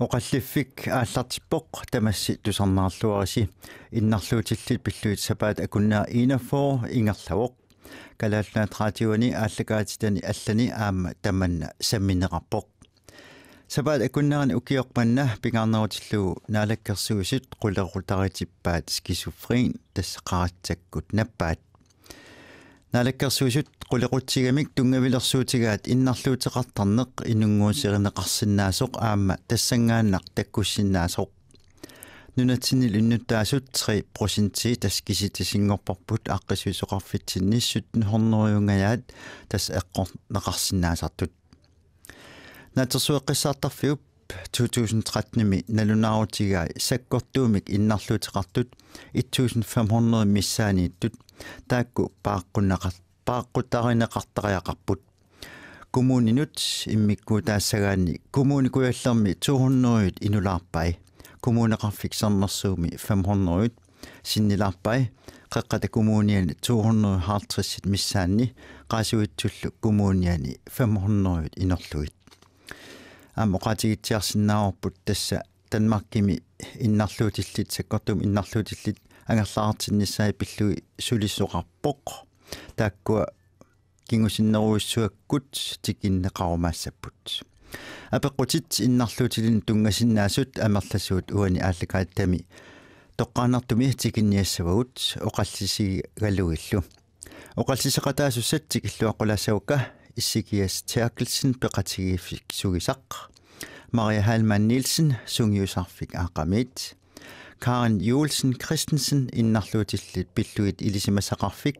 Oqallifik aallartippoq tamassi tusarnaarluarisi innarluutillit pilluit sapaat akunnaa iinaffoo ingerlavoq kalaallaat raatiuani aallakaatitani allani aamma tamanna sammineqarpoq sapaat akunnaarni ukiorpanna pingaarnerutilluu naalakkersuusit qulerutaritippaat skisofreen tassaqarattakkut nappaat naalakkersuusut qulequttigamik tungavilersuutigaat innarluuteqartarneq inunguuserineqarsinnaasoq aamma tassangaannaq takkussinaasoq nunatsinil unnuttaasut 3% taskisitissingorparput aqqisuusoqarfitsinniissut horneriungayaat tas eqqorneqarsinnaasartut naatersueqqissaartarfiup 2013-mi nalunaaruutigaa sakkortuumik innarluuteqartut 1500 missaaniittut taakku paaqqutarineqartariaqarput kumuuninut immikkuutaassagaanni kumuunikuallermi 200 inulaarpai kumuuneqarfik sernersuumi 500 sinnilaarpai qeqqata kumuuniani 250 missaanni qaasuitsullu kumuuniani 500 inorluit амоqatigitsiarsinnaaorput tassa Danmarkimi innarluutillit sakkortum innarluutillit ангаллаартиннссаи пиллуи сулиссоқарпоқ тааккуа кингусиннеруиссуаккут тикиннеқарумаассаппут апеққутит иннарлуутилин тунгасиннаасут амерласуут уани ааллакааттами тоққаанартуми тикинниассавагут оқаллисигалуиллу оқаллисеқатаасуссат тикиллуаққулаассавука иссикиас Terkelsen пеқатигииффик сугисақ Maria Halman Nielsen sungiusarfik aaqamit Karen Julesen Christensen innarluutillit pilluit ilisimassaqarfik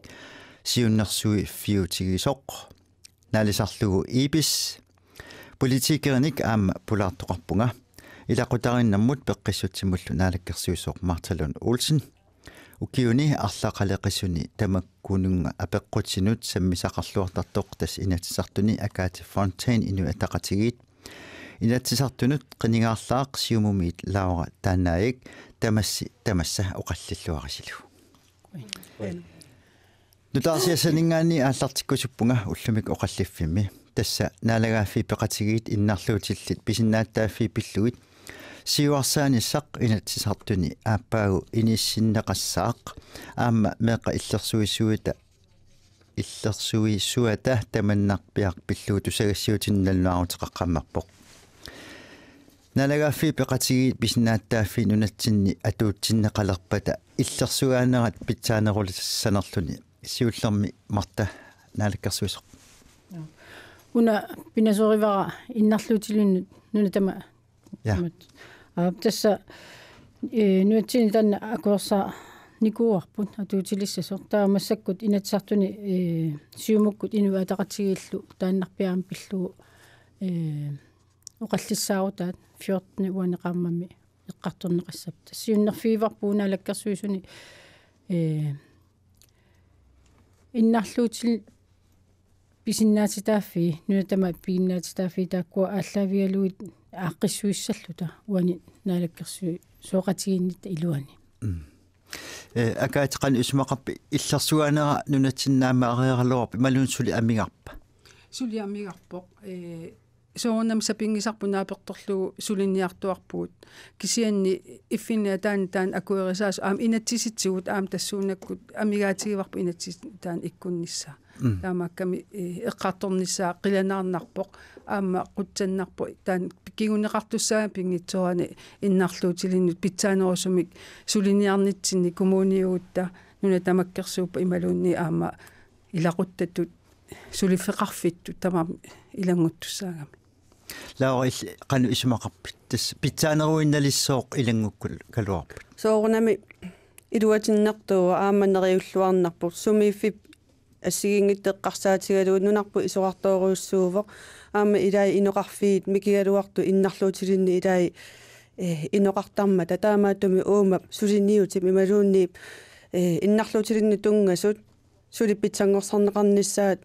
siunnersui fiutigisoq naalisarlugu ibis politikerinik aamma pulaartoqarpunga ilaqutarinnarmut peqqissutsimullu naalakkersuusoq Martalun Olsen ukiuni arlaqaleqissuni tamakkununga apeqqutsinut sammisaqarluartartoq tas inatsisartuni Akati Fontaine inu ataqatigit inatsisartunut qinigaarlaaq siumumiit laura taannaik tamassa oqallilluarisilu nutaarsiassaningaani aallartikkusuppunga ullumik oqalliffimmi tassa naalagaaffi peqatigit innarluutillit pisinnaаттаaffi pilluit siuarsaanissaq inatsisartuni aappaagu inissinneqassaaq aamma meeqa illersuisuata tamannarpiaq pilluutu sagassiutinnalluarutiqaqqammarpoq nalagaaffi peqatigit pisinnaаттаaffi nunatsinni atuutsinneqalerpata illersuaanerat pitsaanerulissaanerluni siullermi marta naalakkersuisoq una pinasorivara innarluutilunnut nunatama tässä nuatsini tanna akuorsaa nikuarput atuutilissasoq taamassakut inatsartuni siumukkut inuataqatigillu taannarpiaam pillugu oqallissaarutat 14 uaneqaammami eqqartorneqassap tassiunnerfiivarpuuna lakkersuisuni innarluutil pisinnaatitaaffi nunatama piinnaatitaaffi taakkua ааllaavialuit aaqqissuissalluta uani naalakkersui sooqatiginnitta iluani акаатеқан усмақарпи иллерсуанера нунатсиннаама ариаралуарпи малунсули амигарпа сули амигарпоқ соонам сапингисарпунааперторлугу сулинниартуарпуут кисианни иффинниа таан акуерисаас аам инатсиситсигут аам тассуунаккут амигаатигиварпу инатсис таан иккуннissaa таамаакками эққарторнissaa қиланаарнарпоқ аама қутсаннарпу таан кигунеқартуссаа пингитсорани иннарлуутилиннут питсаанерусумик сулиниарнитсинни коммуниуутта нуна тамаккерсуупа ималуунни аама илақуттатут сулифеқарфитту тамаа илангуттуссаагами лаори қану исмақарпит тас питсаанеруинналиссооқ илангуккул калуарпут соорунами илуатиннартуа ааманериуллуарнарпу сумииффип ассигингиттеққарсаатигалуут нунарпу исоқартооруйуссуувоқ аама илаи иноқарфиит микигалуарту иннарлуутилинни илаи иноқартарма татаамааттуми уума сулиниутип ималуунниип иннарлуутилинни тунгасут сулиппитсангорсарнеқарниссаат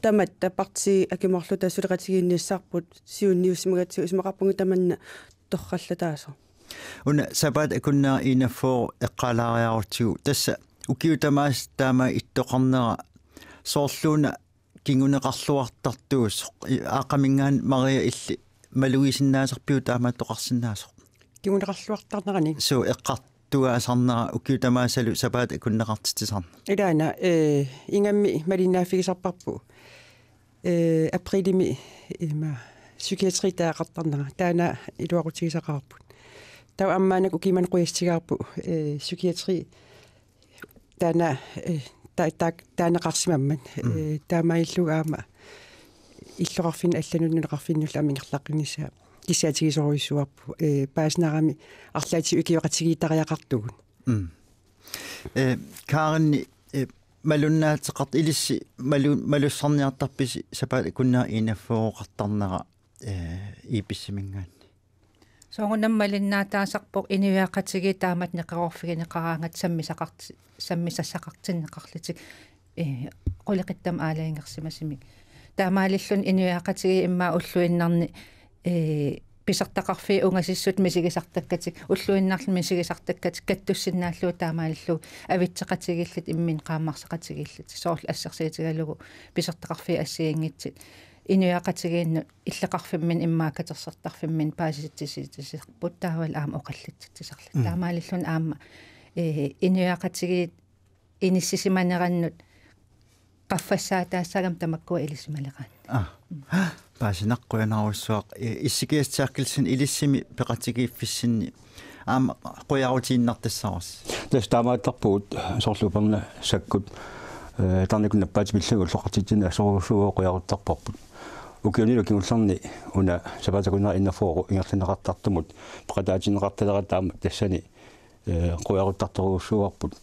тамат тапарти акиморлута сулеқатигинниссарпут сиунниусимагатсу исмақарпунги таманна торраллатаасо уна сабат акуннаа инафоо эққалаариарутигу тасса укиутамаас таама иттоқарнера соорлууна кингунеқарлуартартуус аақамингаан мария илли малуисиннаасарпиу таама тоқарсинаасоқ кигунеқарлуартарнерани су эққартуаасарнера укиутамаасалу сапаат икуннеқартитисарна илаана ингамми малинааффигисарпарпу априлими има psykiatri таақартарнера таана илуақутигисақарпут тау аммаанак укиман қуястигаарпу psykiatri таана таанеқарсимамман таамаиллугаама иллоқарфин аллануннеқарфиннула амингерлаққинисаа кисаатигисоруйссуарпу пааснарами арлаати укиоқатигиитариақартугун каарни малуннаатеқарт илисси малуссарниартарписи сапаат икуннаа инаффуоқартарнера иписсимингаанни соонам малиннаатаасарпоқ инивиақатиги таамат неқарорфигинеқараангат саммисассақартиннеқарлитик қулеқиттам аалаингерсимасимик таамаалиллун инивиақатиги имма уллуиннарни писартақарфи унгасиссут мисигисартаккатик уллуиннарлу мисигисартаккатик каттуссиннааллуу таамаалиллу авитсеқатигиллит иммин qaammarseqatigillit соорл ассерсиитигалугу писартақарфи ассиингитсит инуяқатигиинну иллеқарфиммин иммаакатерсертарфиммин пааситсисисарпут таавал аама оқаллитсисарлат таамаалиллун аама инуяқатиги иниссисиманераннут qaffassaataassagam tamakkua ilissimaleqaan паасинаққуянааруссуақ иссикиастиаркилсин илиссими пеқатигииффиссинни аама қуярутииннартассаарас тас таамааттарпуут соорлуперна саккут тарникуннаппаати миллагу лоқартитсина сорусуо қуяруттарпарпут укиунилу кигулларни уна сапатакунаа иннафоору ингерлинеқартартумут пеқатаатинеқарталера таама тассани қуяруттарторуссуарпут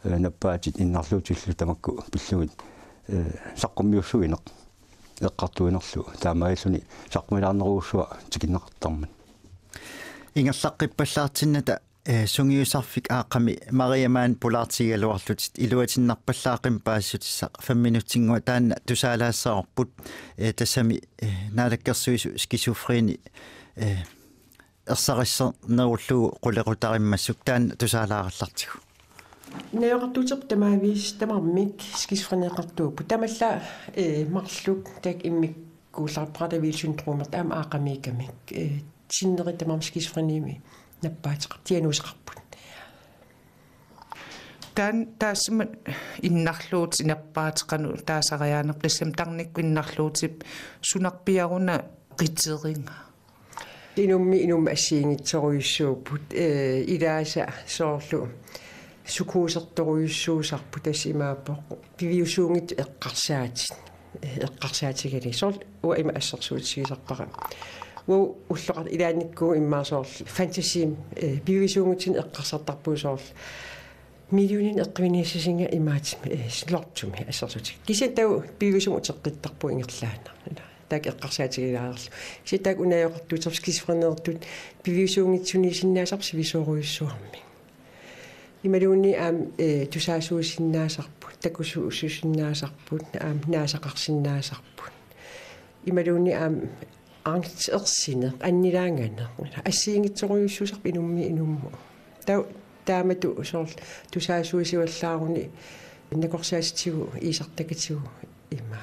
наппаатит иннарлуутиллу тамакку пиллугит саққуммиуссуинеқ эққартуинерлу таамаиллуни саққумилаарнеруussуа тикиннеқартарман ингерлаққиппаллаартинната сунгиусарфик ааққами мариамаан пулаартигалуарлутит илуатиннарпаллаақим паассутиссақ 5 минутингуа таанна тусаалаассаарпут тассами наалаккерсуису скизофрени ерсариссернеруллугу қулеқутариммассук таанна тусаалаараллартигу неоqartuuteq tamaavис tamarmik skisfreneqartuupu tamalla marluk tak immikkuullarpratavil-syndroomer taam aaqamiikamik sinneri tamam skisfrenimi nappaateq tianuuseqarput tan taasma innarluut inappaataqanu taasariaaneqlissam tarnikku innarluutip sunarpiaruna qitseringa inummi assiingitsoruyussuuput ilaasa soorlu sukuusertoruyussuusarpu tassimaappoq piviusuungit eqqarsaatigani soorl ua ima assersuutigisarpaqa wo ulloqat ilaanikku immaarsoorl fantasim piviusuungitin eqqarsartarpuu soorl millionin eqqiviniassisinga imaat slortumi assersuutik kisatau piviusuungu teqqittarpu ingerlaana tak eqqarsaatigilаарlu kisataak unajoqartuuter skisfreneertut piviusuungitsunisinnaaserp sivisooruyussuarmi imaluuni aam tusaasuusinnaasarput takusuususinnaasarput aam naasaqarsinnaasarput imaluuni aam angstersineq annilaangana assiingitsoruyussuusarp inummu taamatu soorl tusaasuusiuallaaruni nakorsaasitigu iisartakatigu ima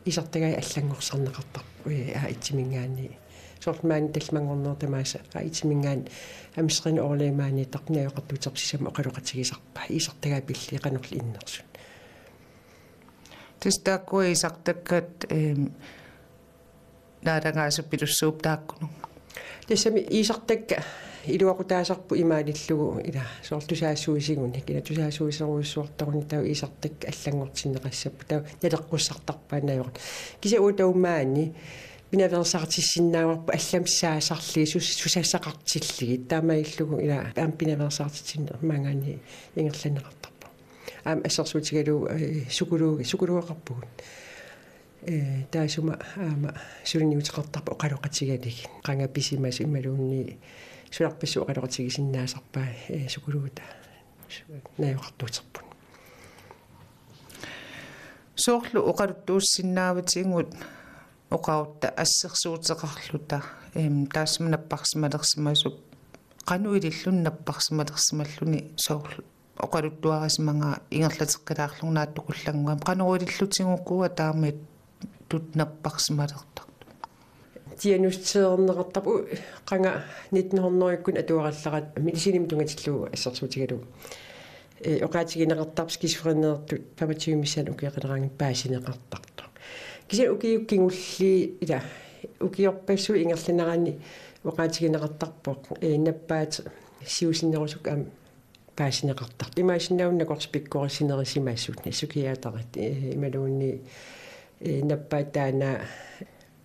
isartagai аллангорсарнеқартарпу аитсимингаани соортмаани талмангорнертамааса аитсимингаан амисрин орлемаани тартнаёқартутерсисама оқалоқатигисарпа isartagai pilli qanорл иннерсун тестаккуи исартаккат наарангаасу пилуссууп тааккуну тассами isartakka илуақутаасарпу имаалиллугу ила соорлтусаассуисигуни кина тусаассуисеруйссуартаруни тау isartakka аллангортиннеқассаппу тау налеққуссартарпаанаёқ киса уутаумаани пинаверсаартиссиннааварпу алламсаасарлии сусассақартиллиги таамаиллугу ила аам пинаверсаартитсинне маангаани ингерланеқартарпу аам ассерсуутигалу сукулуақарпугут таасума аама сулиниутеқартарпу оқалоқатигалиг қангапписимас ималуунни суларпассу оқалоқатигисиннаасарпаа сукулуута наёқартуутерпун соорлу оқалуттууссиннааватингут оқаутта ассерсуутеқарлута таасма наппарсималерсимасуп qanуилиллун наппарсималерсималлуни соорлу оқалуттуарасиманга ингерлатеққилаарлугнааттукуллангуам qanуилиллутингуккуа таамит тут наппарсималертар тианустеернеқартарпу қанга 1900-иккун атуаралларат медисиним тунгатиллуу ассерсуутигалу оқаатигинеқартарп скизофренеертут паматиумиссан укиақинераангит паасинеқартарту киса укиуккингулли ила укиорпассу ингерлинерани оқаатигинеқартарпоқ наппаат сиусиннерусук ам паасинеқартарт имаасиннаунна корспиккорисинерисимаассут сукиаатарат ималуунни наппаатаана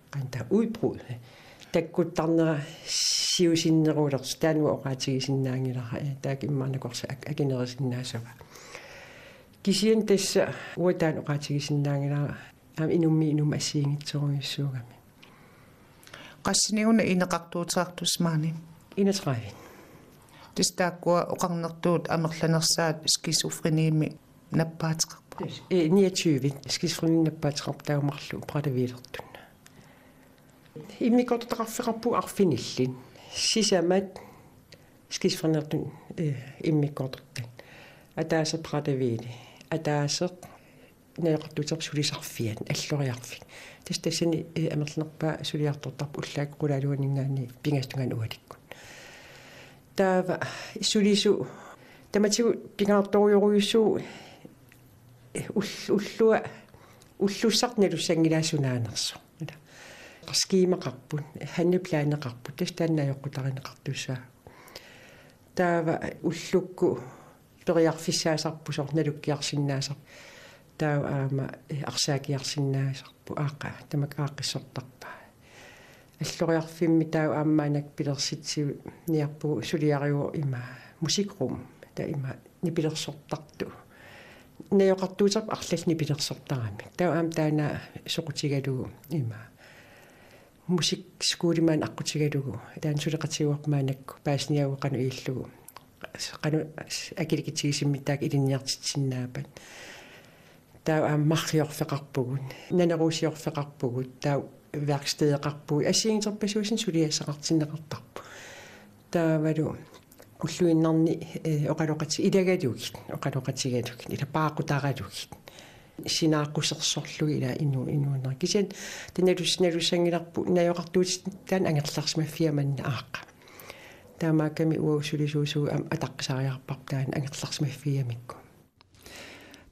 канта уйбруд таккуттарнера сиусиннерулерс таануа оқаатигисиннаангилара таакиммаарнакорса акинерисиннаасава кисиан тасса уатаан оқаатигисиннаангилара ам инум ассиингитсоруйуссуугами qassiniuna ineqartuuteartusmaani инасраавин тистааккуа оқарнертуут амерланерсаат скизофрениими наппаатеқарпу 29 скизофрени наппаатеқарпу таумарлу прадавилертунна иммикортеқарфеқарпу арфиниллин сисамат скизофренертун иммиккортертан атааса прадавили атаасеқ наеқартуутер сулисарфиат аллориарфик тастасани амерлерпаа сулиартортарпу уллаак қулаалуанингаани пингастунгаан уаликкун таава сулису таматигу пингаарторюруйуссуу уллуссарналуссангилаасунаанерсо qaskiimaqarput hanniplaaneqarput tastaannajoqqutarineqartussаа taava ullukku periarfissaasarpusor nalukkiarsinnaasar taava aama arsaakiarsinnaasarpu aaqa tamakaaqissortarpaa alloriarfimmi taava aammaanak pilersitsiu niarpu suliariu ima musikrum ta ima nipilersortartu najoqartuuterp arlalni pilersortarami taava aam taana soqutigalu ima musik skuulimaan aqutigalugu taan suleqatiuarmaanakku paasniaguqanu iillugu qanu akilikitigisimmittaak ilinniartitsinaapat taa ammarriorfeqarpugun naneruusiorfeqarpugut taa værkstedeqarpugu assiingiterpasuusin suliassaqartinneqartarpu taavalu уллуиннарни оқалоқати илагалугит оқалоқатигалугит илапаақутаралугит синааққусерсорлуги ила инуунер кисиан таналуссангиларпу наёқартуутитаан ангерларсмаффиаманна ааққа таамааками уусулисуусуу атаққисариарпар таан ангерларсмаффиамикку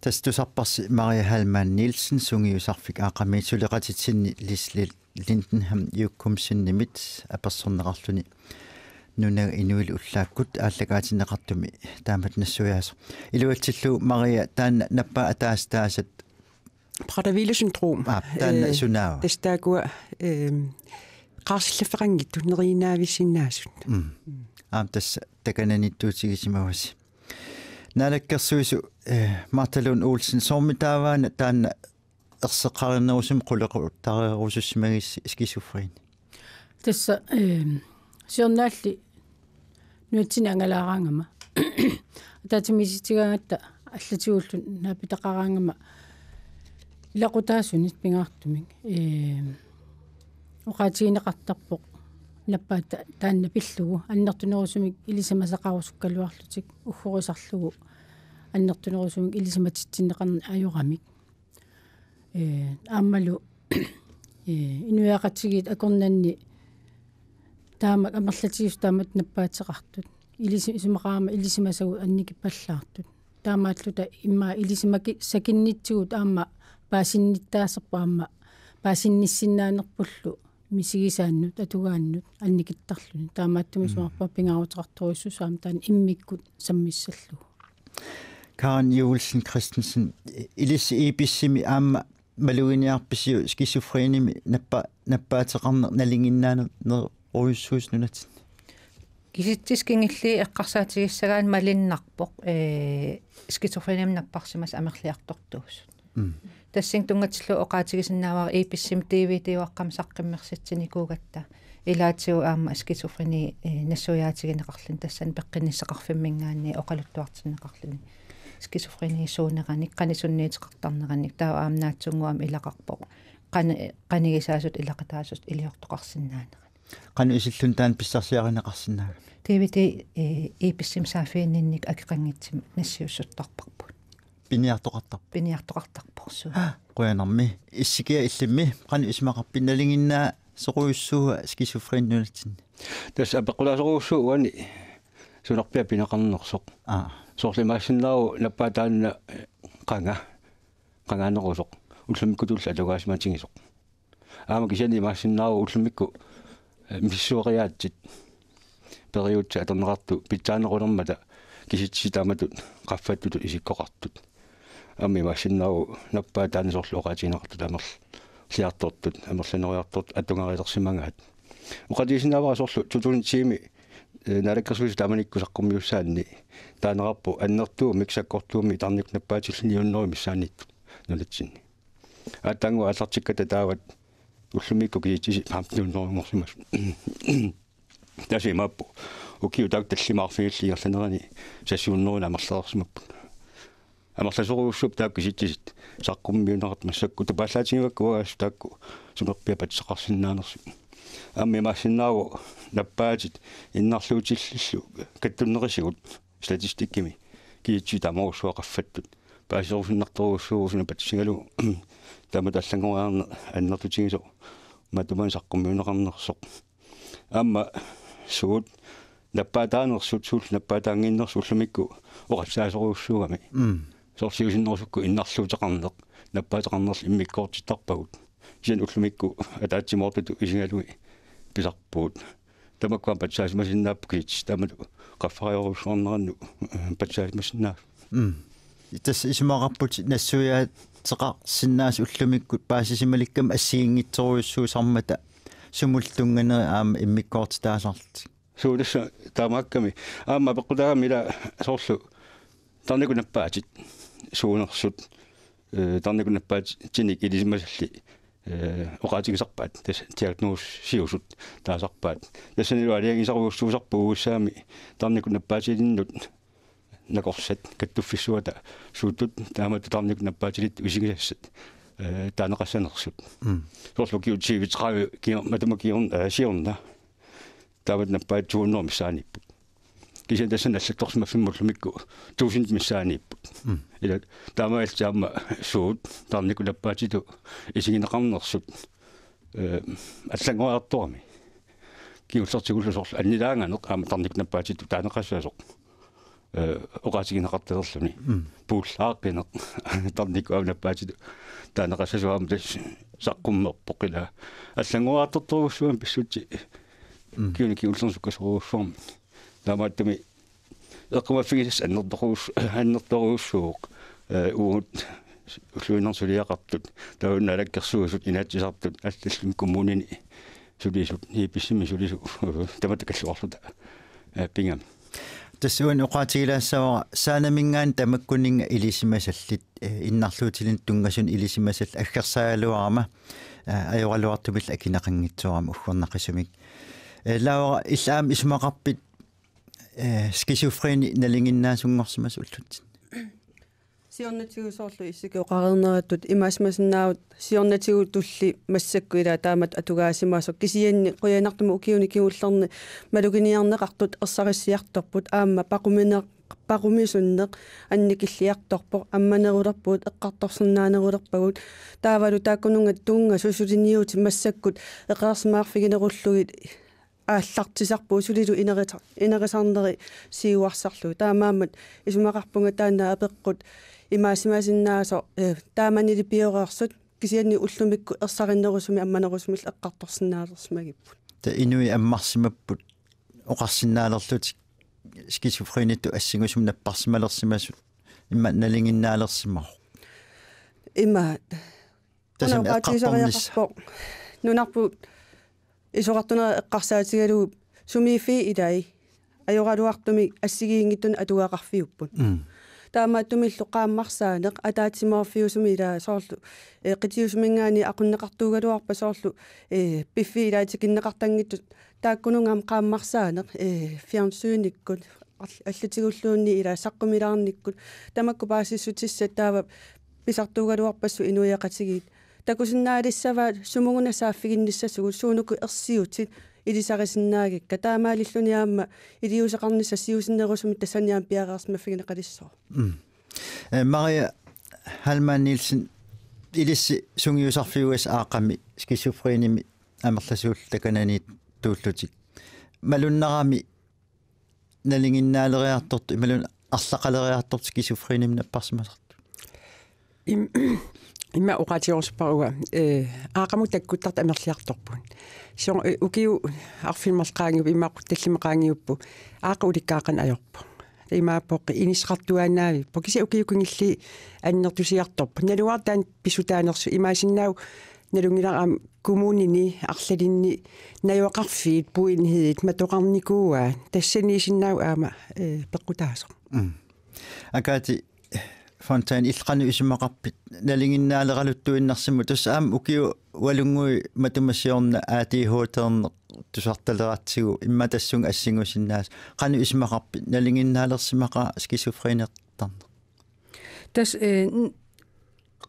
тастусарпарси Мария Халман Нилсен сунгиусарфик аақами сулеқатитсинни Лислил Линденхам юккумсиннимит аперсорнеқарлуни нунаг инуил уллааккут ааллагаатинеқартуми таамат нассуяасо илуатсиллу Мария таан наппа атаастаасат прадавиле-синдром таан сунаа тастаагуа qaarsillaferanngittu neriinaavissиннаасут тас такананиттуутигисимаваси налаккерсуису Марталун Олсен сормитааваана таана ерсеқаринерусум qulaqutareerusussимагис скизофрени тасса сиорнаалли нуатсини ангалаараангама атаатимиситигаангатта аллатигууллун наапитақараангама илақутаасунит пингаартумик оқаатигинеқартарпоқ наппаата таанна пиллугу аннертунерусумик илисамасақарусуккалуарлутик уггорисарлугу аннертунерусумик илисаматитсиннеқарни аюрамик ааммалу инуяақатсигит акорнанни таамак амерлатигис таамат наппаатеқартут илисимақаама илисимасагу анникиппаллаартут таамааллута имма илисимаки сакиннитсигут аама паасинниттаасерпа аама паасинниссиннаанерпуллу мисигисааннут атугааннут анникиттарлуни таамааттумисуарпа пингаарутеқарторуссусаам таан иммиккут саммиссаллу Karen Julesen Christensen илис иписсими аама малуиниарписиу скизофреними наппаатеқарнер налингиннаана оюссууснунат киситтискингилли эққарсаатигиссагаан малиннарпоқ скизофрениам наппарсимас амерлиартортуус тассин тунгатиллу оқаатигисиннааваа иписсим тв-тиваққам саққиммерситсиникуугатта илаатиу аама скизофрени нассуяатигинеқарлун тассан пеққиниссақарфиммингаани оқалуттуартиннеқарлуни скизофрени суунераник қанисунниитеқартарнераник таа аамнаатсунгуам илақарпоқ қанигисаасут илақатаасут илиортоқарсинаанера qanu isillun taan pissarsiarinaqarsinnaagami tvt ipissим саафииннинник акиқангитсим нассиуссуттарпарпут piniartoqartarpu пиниартоқартарпорсу quyanarmi issikia illimmi qanu ismaqarpinnalinginnaa soruissuuga skisofreniunatsin tas apaqulasoruussuuani sunarpia pinaqarnersoq soorlimaassinnaaru nappaataanna qangaannerusoq ullumikkutulla atugaasimatingisoq aama kisani maassinnaaru ullumikku missuoriaatsit periutsa aternerartu pitsaanerulermata kisitsitamatut qaffattut isikkoqartut ammi maassinnaaru nappaataansorlu oqaatigineqartut amerl liartortut amerlaneriartort atungarilersimangaat uqatiisinnaavarasorlu tutuluntiimi nalakkersuus tamanikkusaqqummiussaanni taanerarpu annertuu miksakkortuumi tarnik nappaatilliunnerui missaanittu nulitsinni атангу аллартикката таават уллумикку киитиси памтнууннеруморсимас тасимаппу укиу такталлимаарфигиллиерланерани сассууннеруна амерлерсимаппут амерласоруussуп таакку ситтисит саққуммиунерат массакку тупааллаатигиваккуагаас таакку сумерпиа патсеқарсиннаанерсу амми массиннааву наппаатит иннарлуутиллиллу каттуннерисигут статистиккими киитси таморуссуақаффаттут паасерусиннарторуссууусуна патсигалу тама таллангориарна аннертутигисо матуман саққуммиунеқарнерсоқ амма суут наппаатаанерсут суул наппаатаангиннерсу уллумикку оқассаасоруussуугами сорсиусиннерсукку иннарлуутеқарнеқ наппаатеқарнерл иммиккоортиттарпагут исен уллумикку атаатсимоортуту исигалуи писарпуут тамаккуа патсаасмасиннааппукит тамату qaffariorussuarnerannu patsaasmassinnaas тас исмаараппут нассуяат теқа синнаас уллумиккут паасисималиккам ассиингитсоруйуссуусармата сумуллунганери аама иммиккоортитаасарт суудасса таамаакками аама пеққутаагамила соорлу тарникунаппаатит суунерсут тарникунаппаат тиник илисимасалли оқаатигисарпаат тас тиагнуус сиусут таасарпаат тассанилу алиагисаруussуусарпу уссаами тарникунаппаатилиннут накорсат каттуффиссуата суутут таамату тарникунаппаатилит усигилассат таанеқассанерсут соорлу киутсивитраа киер матумакиорн сиорна таават наппаат тууннормиссааниппут кисен тассан аллатторсимаффиммуллумикку 1000 миссааниппут ила таамаалтаама суут тарникунаппаатиту исигинеқарнерсут аллангориарторми киуллертигуллусорлу аннилаанганеқ аама тарникунаппаатиту таанеқассаасоқ оқаатигинеқартерлуни пууллааққинеқ тарникуавнаппаатиту таанеқассасуаама тас саққуммерпоқила аллангориарторторуссуам писсути киуни киуллерсуккасоруuссуарми таамааттами эққумаффигис аннерторуussууқ уут уллуинерсулиақартут таунналаккерсуусут инаатсисартут аллаллум коммунини сулисут хиписсими сулису таматакаллуарлута пингам тассуан оқаатигилаассава саанамингаан тамаккунинга илисимасаллит иннарлуутилин тунгасун илисимасал аггерсаагалуарама ajorluartumil akinaqanngitsuarama uffernaqisumik laura illaam ismaqarpit skizofreni nalinginnaasungorsimas ullut сиорнатигусоорлу иссикеоқарернератут имаасмасиннаавут сиорнатигу тулли массакку ила таамат атугаасимаасок кисианни қуянартума укиуни киуллерни малугиниарнеқартут ерсариссиарторпут аама пақумисуннеқ анникиллиарторпоқ амманерулерпуут эққарторсернаанерулерпагут таавалу тааккунунга туунга сусулиниути массаккут эқарсмаарфигинеруллугит ааллартисарпуу сулилу инерисарнери сиуарсарлу таамаамат исумақарпунга таанаа апеққут имаасимасиннаасо тааманили пиореерсут кисианни уллумикку ерсариннерусуми амманерусумил эққарторсинаалерсимагиппут та инуи аммарсимаппут оқарсинаалерлут скизофрениту ассигусум наппарсималерсимасут имма налингиннаалерсимар имма тасам эққарторнис нунарпу исоқартуна эққарсаатигалу сумифи илай ajorluartumi ассигиингиттун атуақарфиуппут таамааттумиллу qaammarsaanеқ атаатсимаарфиусуми илаа соорлу қитиусумингаани ақуннеқартуугалуарпа соорлу пиффи илаатикиннеқартангиттут тааккунунгаам qaammarsaanеқ фиарнсууниккут аллатигуллуунни илаа саққумилаарниккут тамакку паасиссутиссат таава писартуугалуарпассу инуяқатигиит такусиннаалиссава сумугунасааффигинниссасугу суунуку ерсиутит илисарисиннаагикка таамаалиллуниаама илиусеқарнисса сиусиннерусуми тассаниаам пиареерсмаффигинеқалиссоо Maria Halman Nielsen илисси сунгиусарфиугас аақами скизофреними амерласууллаканани тууллутик малуннарами налингиннаалериарторту ималун арлақалериартортик кисуфриним наппарсимасарту имма оқатиорсупаруга аақаму таккуттарт амерлиарторпун сиор укиу арфилмарлqaangиуп иммақутталлимақаангиуппу аақа уликкаақан ajorpu имааппоққи инисқартуаанаави покиси укиукингилли аннертусиарторпу налуартаан писутаанерсу имаасиннаау налунгилараам kommunini арлалинни наюақарфиит пуинхиит матоқарникууа тассанисиннаау аама пеққутаасо акаати фонтайн иллqanu исумақарпит налингиннаалералуттуиннарсиму тусаам укиу валунгуи матумассиорна аатихуутерне тусарталератсигу имма тассунга ассингусиннаас qanu исумақарпит налингиннаалерсимаqa скисофренертарне тас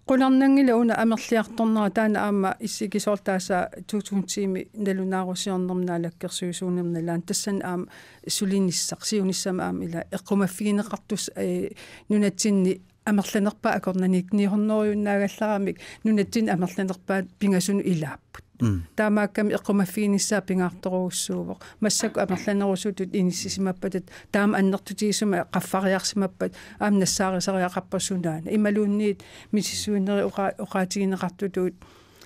qulernangila una amerliartornera taana aama issikissortaasa 2000-imi nalunaarusiornermnaalakkersuisuunernalaan tassan aam sulinissaq siunissama aam ila eqqumaffigineqartus nunatsinni amerlanerpa akornanik niihornoriunnaagalleramik nunatsin amerlanerpaat pingasunu ilaapput таамаакками эққумаффигиниссаа пингаартороуссууво массаку амерланерусутут иниссисимаппатат таама аннертутигисума қаффариарсимаппат аам нассаарисариақарпассунаана ималуунниит мисиссуинери оқаатигинеқартутуут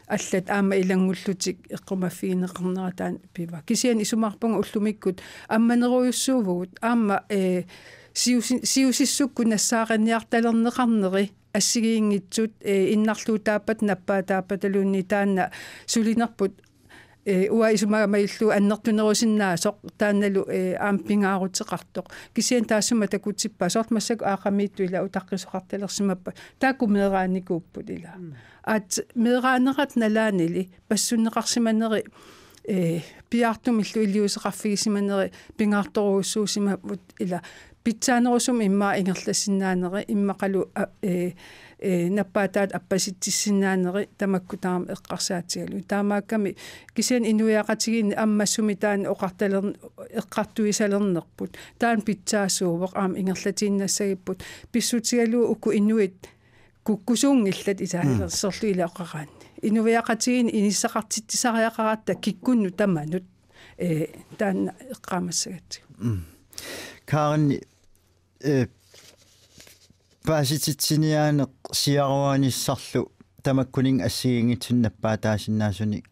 аллат аама илангуллутик эққумаффигинеқарнератаан пива кисиан исумаарпунга уллумиккут амманеруйуссуувгут аама сиусиссукку нассаариниарталернеқарнери ассигиингитсут иннарлуутааппат наппаатааппаталуунни таанна сулинерпут уа исумаамаиллу аннертунерусиннаасоқ таанналу аампингаарутеқартоқ кисиан таассума такутсиппаа сорт массаку аақамиитту ила утаққисоқарталерсимаппа таакку меерааникууппут ила аат меераанерат налаанили пассуннеқарсиманери пиартумиллу илиусеқарфигисиманери пингаарторуussуусимаппут ила питсаанерусум иммаа ингерлассиннаанери иммақалу наппаатаат аппаситсиннаанери тамаккутаарам эққарсаатигалу таамаакками кисиан инуяақатигини аммассуми таан оқарталер эққартуисалернерпут таан питсаасуувоқ аам ингерлатииннассагиппут писсутигалуу уку инуит куккусуунгиллат исаалерсорлу илаоқараанни инуяақатигини иниссақартитсисариақараатта киккунну таманут таан эққаамассагатсиг Karen pasititsiniaane siaruanissarlu tamakkuning assigiingitsunnappaataasinnaasuni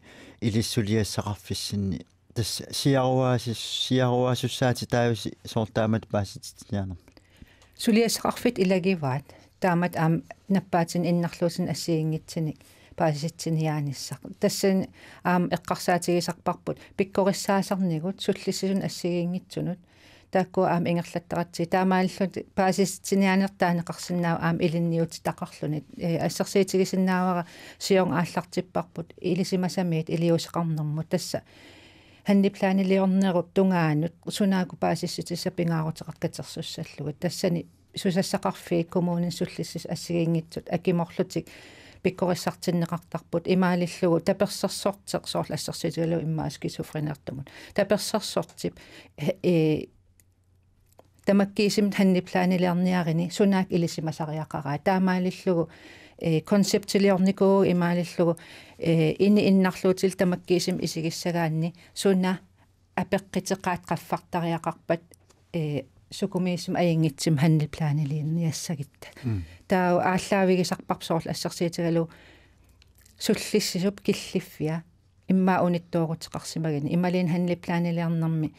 ilissuliassaqarfissinni tas siaruasussaati taayusi soortaamat pasititsinianerma suliassaqarfit ilagivaat taamat aam nappaatin innarluusin assigiingitsanik paasitsiniaanissaq tassan aam eqqarsaatigisarparput pikkorissaasernigut sullissisun assigiingitsunut таакку аам ингерлаттаратси таамааллут паасистинианертаанеқарсинаау аам илинниут тақарлунит ассерсиитигисиннаавара сион ааллартиппарпут илисимасамиит илиусеқарнэрмут тасса ханниплаанилиорнерут тунгаанут сунааку паасисситисса пингаарутеқаркатерсуссаллугут тассани сусассақарфии коммунин суллиссис ассигиингитсут акиморлутик пиккориссартиннеқартарпут имаалиллугу таперсерсортеқ соорлу ассерсиитигалу иммаа скисофренертумут таперсерсортип тамаккиисим ханниплаанилиарниарини сунаак илисимасариақараа таамаалиллугу концептилиорникуу имаалиллугу ини иннарлуутил тамаккиисим исигиссагаанни суна апеққитеқаат қаффартариақарпат сукумиисим аингитсим ханниплаанилиинниассагитта таа ааллаавигисарпарсоорл ассерсиитигалу суллиссисуп киллиффиа иммаа униттоорутеқарсимагини ималиин ханниплаанилиарнэрми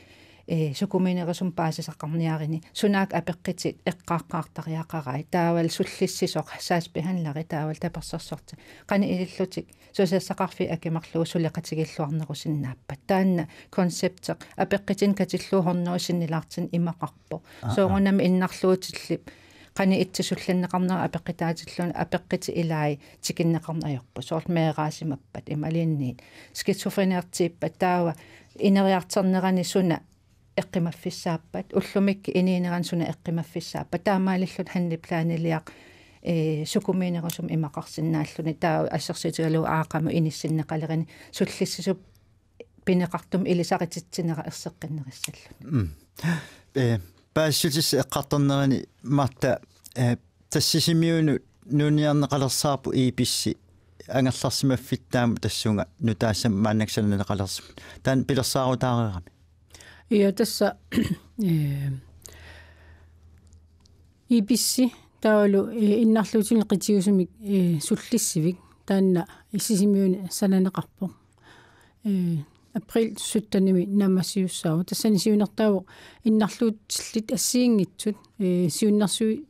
сукуминерисум паасисаққарниарини сунаак апеққитит эққааққаартариақарай таавал суллиссисоқ сааспиханлари таавал таперсерсорти қани илиллутик сусассақарфи акимарлуу сулеқатигиллуарнерусиннааппат таанна концептеқ апеққитин катиллуухорнерусиннилаартин имақарпо соорунами иннарлуутиллип qani itsisullannеqarnera apeqqitaatilluna apeqqiti ilai tikinneqarnajorpu soorl meerasimappat imaliinniit skitsofrenertiippat taawa ineriarternerani suna eqqimaffissaappat ullumikki iniineran suna eqqimaffissaappat taamaalillut hanniplaaniliaq sukumiinerusum imaqarsinnaalluni taa assersiitigalu aaqamu inissinneqalerani sullissisup pineqartum ilisaqititsinera erseqqinnerissallu паассутис эққарторнерани марта тассисимиуну нуниарнеқалерсаарпу ииписси ангалларсимаффиттаама тассунга нутаассам мааннаксананеқалерсим таан пилерсаарутаареерами иа тасса ибисси таалу иннарлуутин қитигусумик суллиссивик таанна иссисимиуни сананеқарпо април 17-ними намассиуссаау тассани сиунертааву иннарлуутиллит ассиингитсут сиуннарсуи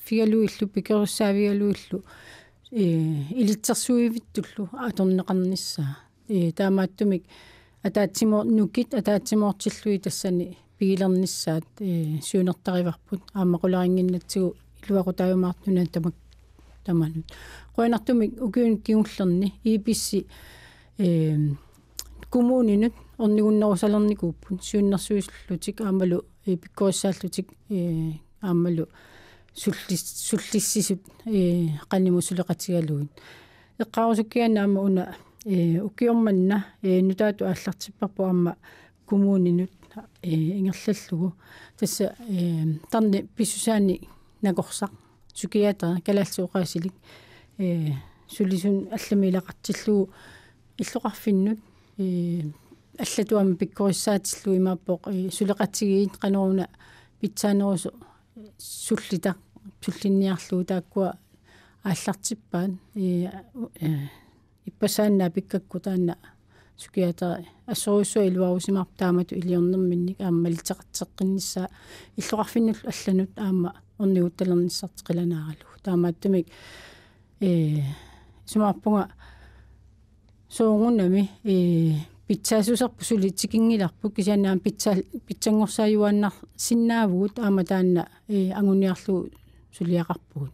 фигалуиллу пикеруссаавигалуиллу илитсерсуивиттуллу аторнеқарниссаа таамааттумик атаатсимо нукит атаатсимоортиллуи тассани пигилерниссаат сиунертариварпут аамақуларингиннатсигу илуақутаавимаартнуна таманут қойнартумик укиун кигуллерни иписси коммунинут орнигуннерусалерникууппут сиуннэрсуислутик аамалу пиккориссааллутик аамалу суллиссисут qaнимусулеқатигалуин эққарусуккианаама уна укиорманна нутаату ааллартиппарпу аама коммунинут ингерллаллугу тасса тарни писсусаани накорсақ сукиата калаалсуоқаасилик сулисун алламилақартиллугу иллоқарфиннут аллатуама пиккориссаатиллуи мааппоқ сулеқатигиит қанеруна питсаанерусу суллита суллинниарлуу тааккуа ааллартиппаат иппасааннаа пиккакку таанна сукиата ассоруссуа илуарусимар таамату илиорнэрминник аама литеқартеққиннссаа иллоқарфиннул алланут аама орнигутталерниссартеқиланааралу таамааттумик сумаарпунга соongунами питсаасусарпу сулитикингиларпу кисаанаам питсангорсааюааннар синнаавуут аама таанна ангуниарлу сулиақарпугут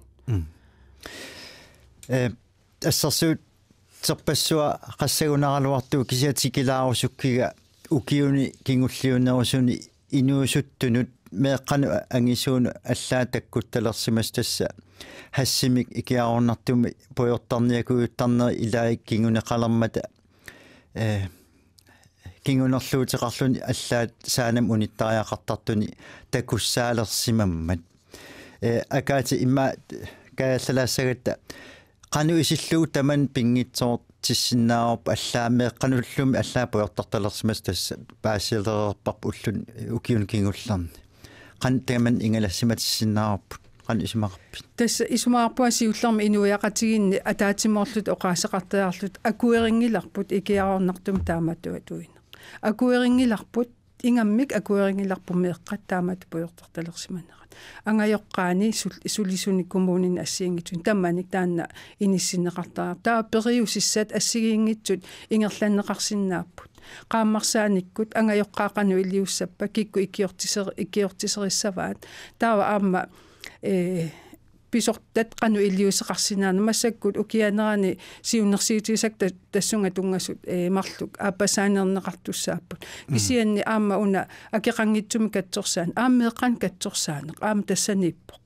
ассерсуут терпассуа qassagунаралуартуу кисиатикилаарусуккига укиуни кингуллиунерусуни инуусуттунут меэққану ангисууну аллаатаккутталерсимас тасса хассимик икиаорнартуми пуйортарниакуйуттарнери илаик кингунеқалермата кингунерлуутеқарлуни аллаат саанам униттариақартартуни такуссаалерсимаммат акаати имма кааллалаассагатта qanu isilluu taman pingitsoort tissinaarp allaamee qanullumi allaapuyortartalersimas tassa paasilererparpu ullun ukiun kingullarni qan taman ingalassimat tissinaarp qan isumaqarpit tassa isumaqarpuasiullermi inuiaqatiginni ataatsimorlut oqaaseqartaarlut akueringilarput ikiaornartum taamatuatuina akueringilarput ingammik akueringilarpu meeqqat taamatu puyortartalersimannerat angajoqqaani sulisuni kommunin assiingitsun tammanik taanna inissinneqartaa taa periusissat assigiingitsut ingerlanneqarsinnaapput qaammarsaaниkkut angajoqqaaqanu iliussappa kikku ikiortiserissavaat taava aamma pisortat qanu iliuseqarsinaan massakkut ukianerani siunnersiitigisakta tassunga tungasut marluk aappasaanerneqartussaapput kisianni aamma una akeqangitsumi katsorsaan aammeeqan katsorsaaneq aam tassaniippoq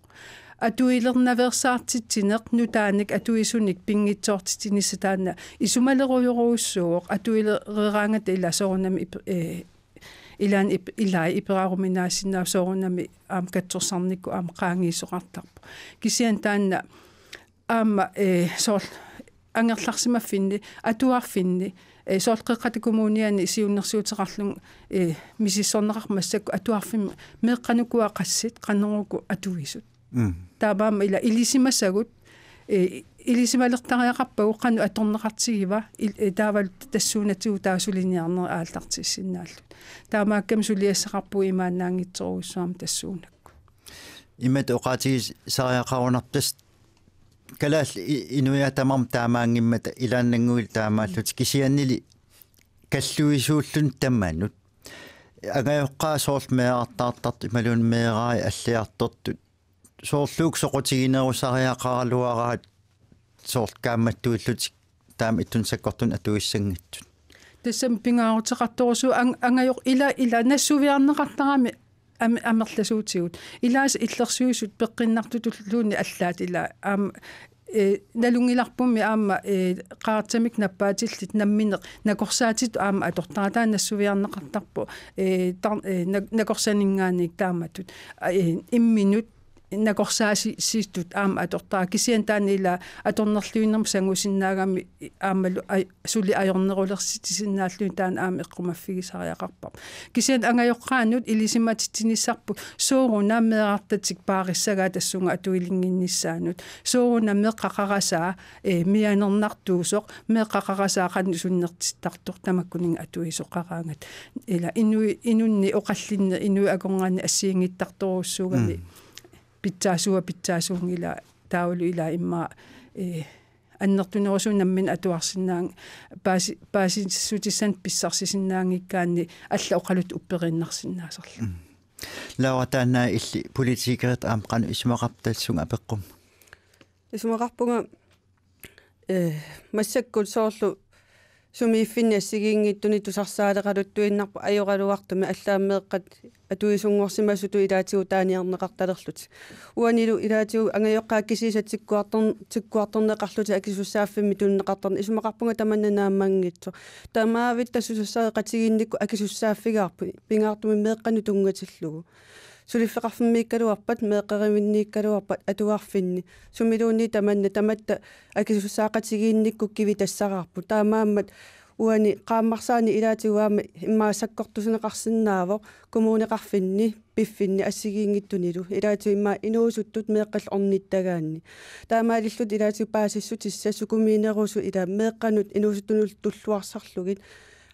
atuilernaversaartitsineq nutaanik atuisunik pingitsoortitinissa taanna isumaleruyoruussuuq atuilereraangata ilasorunami ilan ilai iperaruminaassinaa soorunami aam katsorsarnikku aam qaangiisoqartarpu kisian taanna aamma sool angerlarsimaffinni atuarfinni soolqeqqati kommuniani isiunnersuuteqarlung misissorneqarmassakku atuarfim meeqqanukua qassit qanneruku atuisut taabaama ila ilisimassagut ilisimalertariaqarpagu qanu atorneqartigiva taaval tassuunatigu taasulinniarner aaltartissinaallut taamaakkam suliassaqarpu imaannaangitsoruussuam tassuunakku imat oqatigis sariaqarunartas kalaal inuiatamam taamaangimmat ilaannanguil taamaallut kisiannili kalluisuullun tammaannut agayoqqaa soormeeqartaartart imaluun meeqaai alliartortut soorluuk soqutiginerusariaqaraluaraat soorkaammattuullutik taam ittunsakkortun atuissangitsut tassam pingaaruteqartorusu angajoq ila nassuviarneqartarami amerlasuutigut ilaas illersuisut peqqinnartutulluuni allaat ila aam nalungilarpummi aamma qaartamik nappaatillit nammineq nakorsaatit aamma atortarataan nassuviarneqartarpu nakorsaningaaniik taamatut imminut накорсааси сиистут аама аторtaa кисиан таанила аторнерлуиннерм сангусиннаагами аамалу сули ajornerulерситисиннааллуин таан аама эққумаффигисариақарпа кисиан ангайоққаанут илисиматитсиниссарпу сууруна меэартатик паариссагаа тассунга атуилингиннissaанут сууруна меққақарасаа мианернартуусоқ меққақарасаа қанни суннертиттартор тамаккунин атуисоққараангат ила инунни оқаллинне инуи аконгани ассиингиттарторуссуугами питсаасуунгила таулу ила имма аннертунерусунаммин атуарсинаан паасиссутиссан писсарсисиннаангиккаанни алла оқалут уппериннарсинаасерла лауатаанаа илли политикерит аамқану исмақартассунга апеққум исмақарпунга массаккут соорлу сумииффинни ассигиингиттуни тусарсаалеқалуттуиннарпу ajorалуартуми аллааммеэққат атуисунгорсимасуту илаатигу тааниарнеқарталерлути уанилу илаатигу ангайоққаа кисисат тиккуарторнеқарлути акисуссааффимми туннеқарторни исмақарпунга таманнанааммангитсо тамаавит тассусаақатигиинникку акисуссааффигаарпу пингаартуми меэққану тунгатиллугу сулиффеқарфиммииккалуарпат меэққаривиннииккалуарпат атуарфинни сумилуунни таманна таматта акисуссаақатигиинникку киви тассараарпу таамааммат уани qaammarsaani ilaatiguaami immaasakkortusineqarsinnaavo kommuneqarfinni piffinni assigiingittunilu ilaatu imma inuusuttut meeqqal ornittagaanni taamaalillut ilaatu paasissutissa sukumiinerusu ila meeqqanut inuusuttunul tulluarsarlugit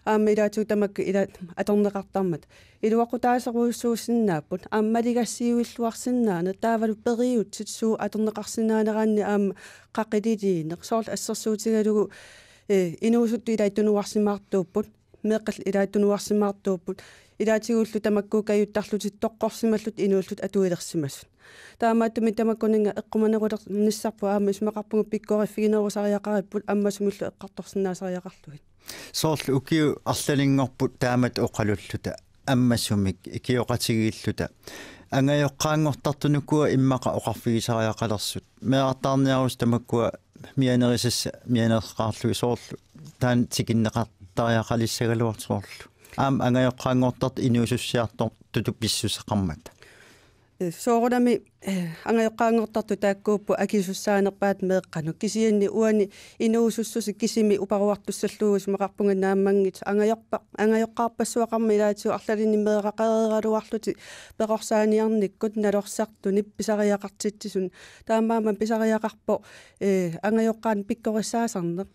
aamma ilaatu tamakki ila atorneqartarmat iluaqutaaseruussuusinnaaput aammaligassiuilluarsinnaana taavalu periutsit suu atorneqarsinnaaneraanni aamma qaqililiineq soorl assersuutigalugu inuusuttu ilaattunuarsimaartuupput meeqqal ilaattunuarsimaartuupput ilaatигууллу тамаккуукаюттарлутит тоққорсималлут инууллут атуилерсимассут таамааттуми тамаккунинга эққуманерулер ниссарпу аама исмақарпугу пиккориффигинерусариақариппут аммасумиллу эққарторсинаасариақарлугит соорлу укиу арлалингорпут таамат оқалуллута аммасумик икиоқатигииллута ангайоққаангортартунуккуа иммақа оқарфигисариақалерсут меартаарниарус тамаккуа мианерисасса мианерсқаарлуи соорлу таан тикиннеқартариақалиссагалуартсоорлу аам ангайоққаангортарт инуусуссиартор тутупписсусеқармат соорунами ангайоққаангортарту тааккууппу акисуссаанерпаат меэққану кисианни уани инуусуссуси кисими упаруартуссаллугус меқарпунга нааммангит ангайоққарпассуақарми илаатиу арлалини меэқақарераруарлути пеқорсааниарниккут налорсартуни писариақартитсисун таамааман писариақарпо ангайоққаан пиккориссаасарнеқ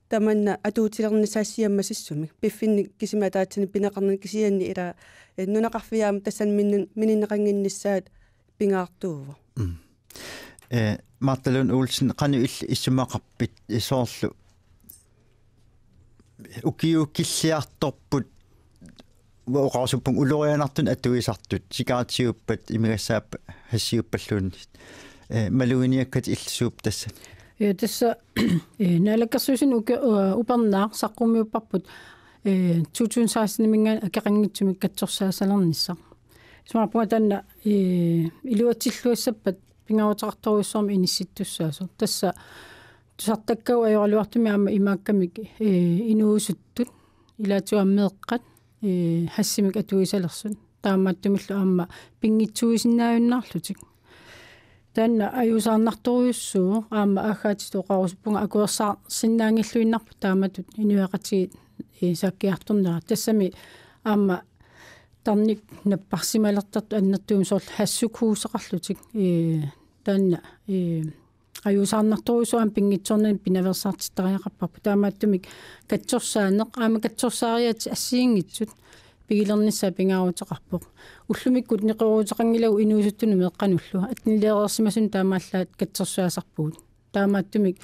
таманна атуутилернисаассиаммасиссуми пиффинни кисиматаатсини пинеқарнани кисианни ила нунақарфиаама тассан мининеқангиннissaат пингаартуува Марталун Олсен қану илли иссумақарпит исоорлу укиу киллиарторпут уоқарсуппун улорианартун атуисартут сикаатсиуппат имигассаап хассиуппаллуунни малуиниаккат иллсууп тасса tässä nälkäisyysin upernaar saqqummiupparput 2016 mingan akaqangitsumik katsorsaassalernissa ismaarpua tanna iluatsilluassappat pingautaqartoruissormi inissittussaasu tassa tusartakkau ajorluartumi aama imaakkamik inuusuttut ilaatuammeeqqat hassimik atuisalersun taammaattumillu aama pingitsuisinnaayunnaarlutik танна аюсаарнарторуйуссуу аама аггаатитоқарусуппунга акуерсаар синнаангиллуиннарпу тааматут инуяқатигит саккиарторнера тассами аама тарник наппарсималертарту аннертуум сорл хассукуусеқарлутик танна аюсаарнарторуйуссуу аама пингитсорнан пинаверсаартиттариақарпарпу таамааттумик катсорсаанеқ аама катсорсаариати ассиингитсут пигилернissaа пингааутеқарпоқ уллумиккут неқеруутеқангилагу инуусуттуну меққануллу атнилеерерсимасун таамааллаат катсорсуасарпуут таамааттумик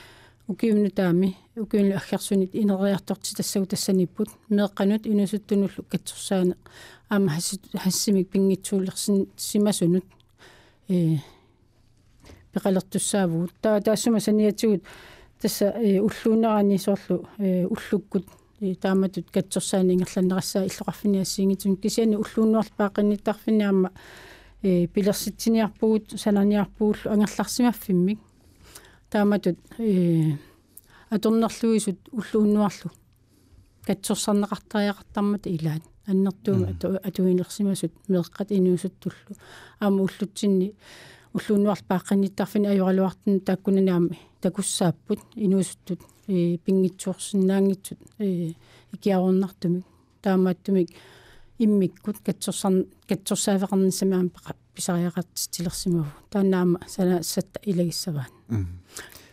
укиуну таами укиунлу аггерсунит инериарторти тассагу тассаниппут меққанут инуусуттунуллу катсорсаане аама хассимик пингитсуулерсин симасунут пеқалертуссаавуут таассума саниатигут тасса уллуунерани соорлу уллуккут тааматут катсорсаани ингерланнерассаа иллоқарфиниассиингитсун кисиани уллууннуарлпаақинниттарфиниамма пилерситсиниарпугут сананиарпууллу ангерларсимаффиммик тааматут аторнерлуисут уллууннуарлу катсорсарнеқартариақартармат илаат аннертуума атуинерсимасут меэққат инуусуттуллу аама уллутсинни уллуунуарпааққинниттарфини ажоралуартун тааккунанаами такуссааппут инуусуттут пингитсуорсинаангитсут икиаруннартумик таамааттумик иммиккут катсорсаавеқарнissamаам писариақартилерсимаву таанаама сатта илагиссаваан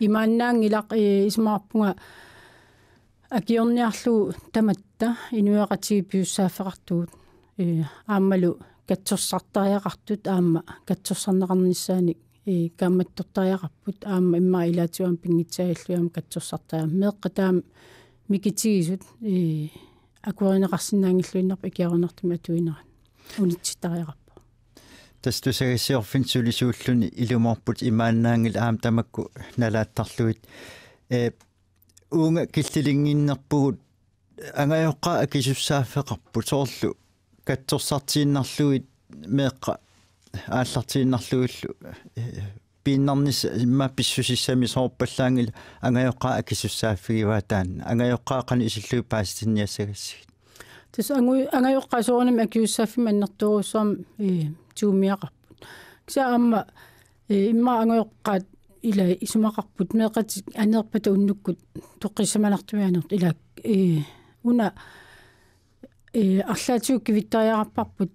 имааннаангилақ исмаарпунга акиорниарлу таматта инуяқатиги пиуссааффеқартугут ааммалу катсорсартариақартут аама катсорсарнеқарниссааник кааматтортариақарпут аама имма илаатуам пингитсааллуам катсорсартаа меэққа таам микитигисут акуаринеқарсинаангиллуиннарпа икиарунартума атуинеран унитситариақарпа тастусагиссиорфинсулисууллуни илумарпут имааннаангил аам тамакку налааттарлуит уунга киллилингиннерпугут ангайоққа акисуссааффеқарпут соорлу катсорсартииннарлуит меэққа ааллартииннарлуиллу пииннарнис имма писсусиссами соорпаллаангил ангайоққа акисуссааффигиваа таан ангайоққаақани исиллуи паастинниассагассигит тас ангайоққа соорнами акиуссааффима аннэртуруссуам туумиақарпут кса аама имма ангайоққаат ила исумақарпут меэқати анерпата уннуккут тоққиссамалартуианерт ила уна арлаатиукки виттариараппарпут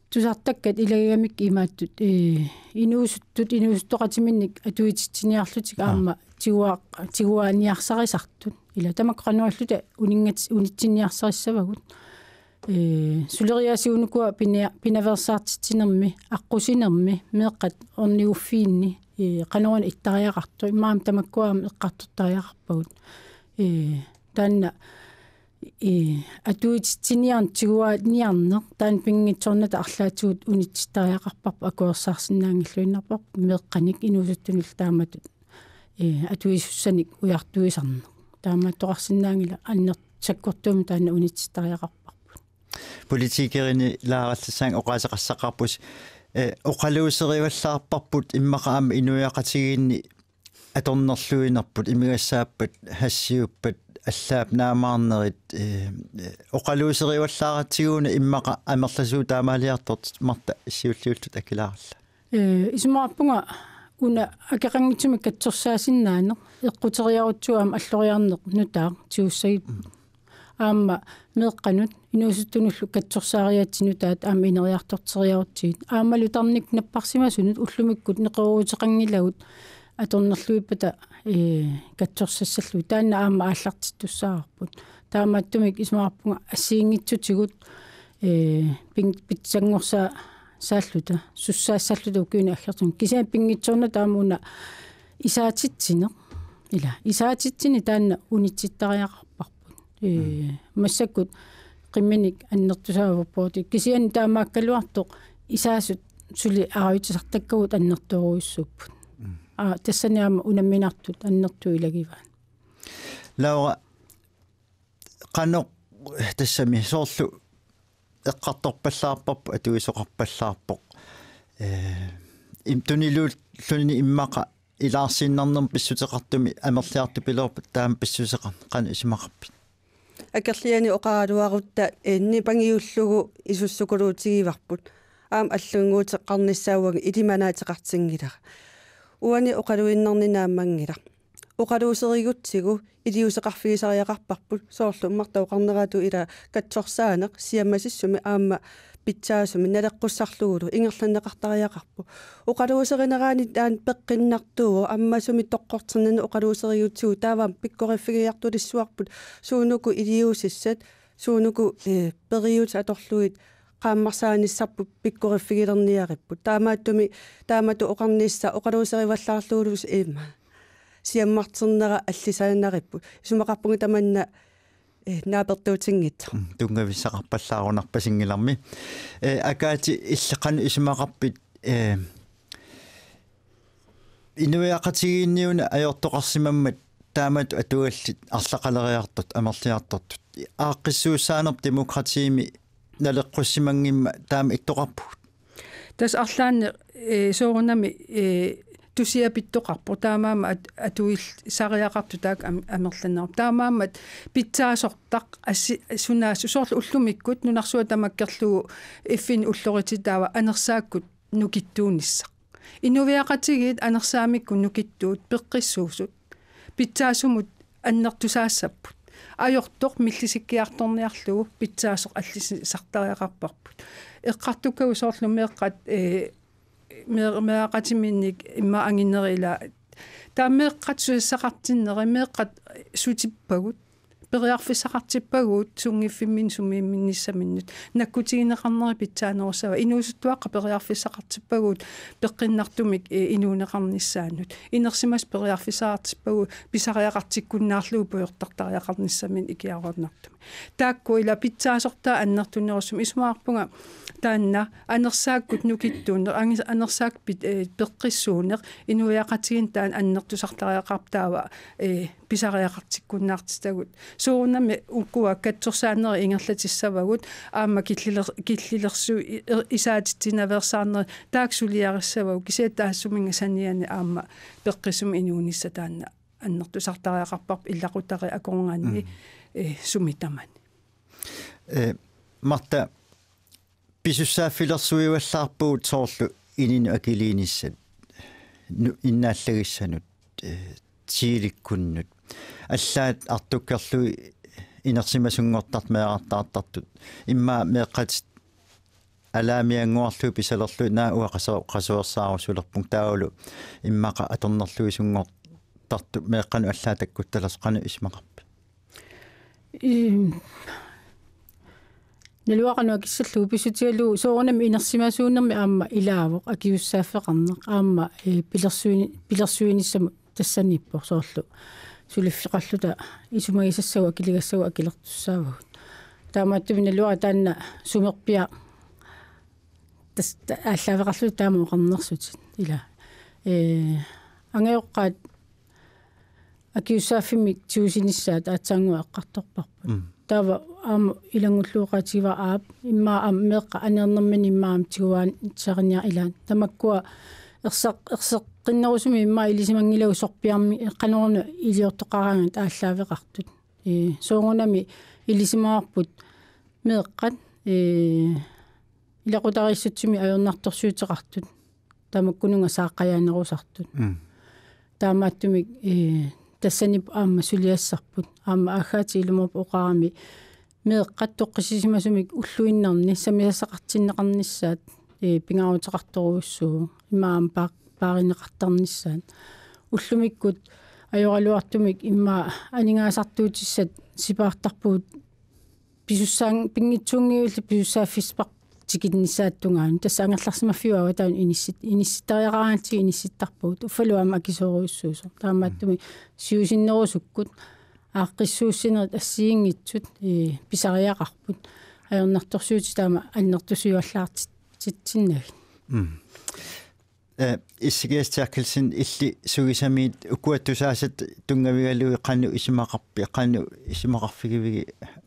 тусартаккат илагамик имааттут инуусуттоқатиминник атуититсиниарлутик аама тигуааниарсарисартут ила тамаккануаллута унитсинниарсариссавагут сулериасиунукуа пинаверсаартитсинерми аққусинерми меэққат орнигуффиинни канорон иттариақарту имаам тамаккуаам эққартортариақарпагут таанна атуитсиниарн тигуааниарнеқ таан пингитсорната арлаатигут унитситариақарпарпа акуерсаарсинаангиллуиннарпар меэққаник инуусуттунил тааматут атуисуссаник уяртуисарнеқ таамат тоқарсинаангила аннер саккортуум таанна унитситариақарпарпут политикерини лааралласаан оқаасеқассақарпус оқалуусериваллаарпарпут иммақаама инуяқатигиинни аторнерлуинерпут имигассааппат хассиуппат аллаап наамаарнерит оқалуусериваллааратсигууна иммақа амерласуу таамаалиарторт марта иссиуллиуллут акилааралла исмаарпунга уна акеқангитсуми катсорсаасиннаанеқ эққутериарутсуам аллориарнеқ нутаа тиуссагит аама меэққанут инуусуттунуллу катсорсаариатсинутаат аама инериартортериарутсигит аамалу тарник наппарсимасунут уллумиккут неқеруутеқангилагут аторнерлуиппата катсорсассаллу таанна аама ааллартиттуссаарпут таамааттумик исмаарпунга ассиингитсутигут питсангорса сааллута суссаассаллута укиуни аггертун кисаан пингитсорна таамуна исаатитсинеқ ила исаатитсини таанна унитситтариақарпарпут массаккут qimminik annertusaavuppooти кисиан таамааккалуартоқ исаасут сули аравитсартаккагут аннерторуиссууппут тассаниама унамминартут аннертуилагиваан лаура qanoq тассами соорлу эққарторпаллаарпарпу атуисоқарпаллаарпоқ имтунилуут луни иммақа илаарсииннарнерм писсутеқартуми амерлиарту пилорпут таам писсусеқар қана исимақарпит акерлиани оқаралуарутта нипангиуллугу исуссукулуутигиварпут аам аллунгуутеққарниссаауаги илиманаатеқартингилара уани оқалуиннарнинааммангила оқалуусеригутсигу илиусеқарфигисариақарпарпут соорлу марта оқарнераату ила катсорсаанеқ сиаммасиссуми аама питсаасуми налеққуссарлугулу ингерланнеқартариақарпу оқалуусеринераани таан пеққиннартуо аммасуми тоққортернани оқалуусеригутсигу тааваам пиккориффигиартулиссуарпут суунуку илиусиссат суунуку периут аторлуит qaammarsaanisarput pikkoriffigilerniaripпут таамату оқарнисса оқалуусериваллаарлуулус иимма сиаммартернера аллисаанариппут сумақарпунга таманна наапертуутингит тунгависсақарпаллаарунарпасингиларми акаати иллеқану исумақарпит инуяқатигиинниуна аёртоқарсимаммат таамат атуаллит арлақалериартут амерлиартортут ааққиссуусаанерп демократиими налеққуссимангимма таама иттоқарпут тас арлаанне соорунами тусиапиттоқарпу таамаама атуил сариақарту таак амерланнерп таамаамат питсаасортақ сунаасу соорлу уллумиккут нунарсуа тамаккерлугу иффин уллорититаава анерсааккут нукиттуунissaq Inuviaqatigit anersaamikku nukittuut peqqissuusut pitsaasumut аннертусаассаппут ajortoq millisikkiartorniarlugu pitsaasoq аллисартариақарпарпут эққартуккагу соорлу меэққат меақатиминник имма ангиннерила таамеэққат суиссақартиннери меэққат сутиппагут периарфисақартиппагут сунгиффиммин сумиимминниссаминнут наккутигинеқарнери питсаанерусава инуусуттуаққа периарфисақартиппагут пеққиннартумик инуунеқарниссаанут инерсимас периарфисаартиппагу писариақартиккуннаарлугу пуйортартариақарниссамин икиаруарнартуми таакку ила питсаасортаа аннертунерусум исмаарпунга таанна анерсааккут нукиттуунер анерсаак пеққиссуунеқ инуяақатигин таан аннертусартариақартаава писариақартиккуннаартитагут суунами уккуа катсорсаанери ингерлатиссавагут аама киллилерсу исаатитсинаверсаарнери тааксулиариссавагу кисаатаассуминга саниани аама пеққисум инуунисса таанна аннертусартариақарпарп иллақутари акорнгаанни сумитамани Марта писуссааффилерсуиуаллаарпуут соорлу инину акилииниссат иннааллагиссанут тииликкуннут аллаат артуккерлуи инерсимасунгортарт меэқартаартартут имма меэққат алаамиангуарлуи писалерлуи наа қасуерсаарусулерпун таулу иммақа аторнерлуи сунгортарту меэққану аллаатаккутталерс қану исмақарпи налуақану киссаллу писутигалу соорнами инерсимасуунерми аама илаавоқ акиуссааффеқарнеқ аама пилерсуиниссаму тассаниппор соорлу сулиффеқарлута исумагисассагу акилигассагу акилертуссаавагут таамааттумина луа таанна сумерпиа тас аллаавеқарлу таама оқарнерсутит ила ангеоққаат акиуссааффимик тиусиниссаат аатсаангуа эққарторпарпут таава аама илангуллууқаатива аап имма аммеэққа анернэрмани иммаам тигуаан сариниа илаан тамаккуа ерсеққиннерусуми имма илисимангилагу сорпиарми эққанерну илиортоқараангат ааллаавеқартут соогунами илисимаарпут меэққат илақутариссутсуми аёрнарторсуутеқартут тамаккунунга сааққаяанерусартут таамааттумик тассанип аама сулиассарпут аама ахаати илумоп оқарами меэққат тоққисисимасумик уллуиннерни самисасақартиннеқарниссаат пингаарутеқарторуussуу имаам пааринеқартарниссаат уллумиккут ajoralluartumik imma aningaasartuutissat sipaartarpuut pisussaan pingitsuungiulli pisussaaffispak tikitnissaattungaan tassa angerlarsimaffiuava taun inissittariaraanti inissittarpuut uffaluama akisoruussuuso taamaattumi siusinnerusukkut aaqqissuussinerit assiingitsut pisariaqarput ajornartorsuuti taama annertusiuallaartitsinnaagi иссигиастиаккилсин илли сугисамиит укуаттусаасат тунгавигалуи қанну исимақарпи қанну исимақарфигивиги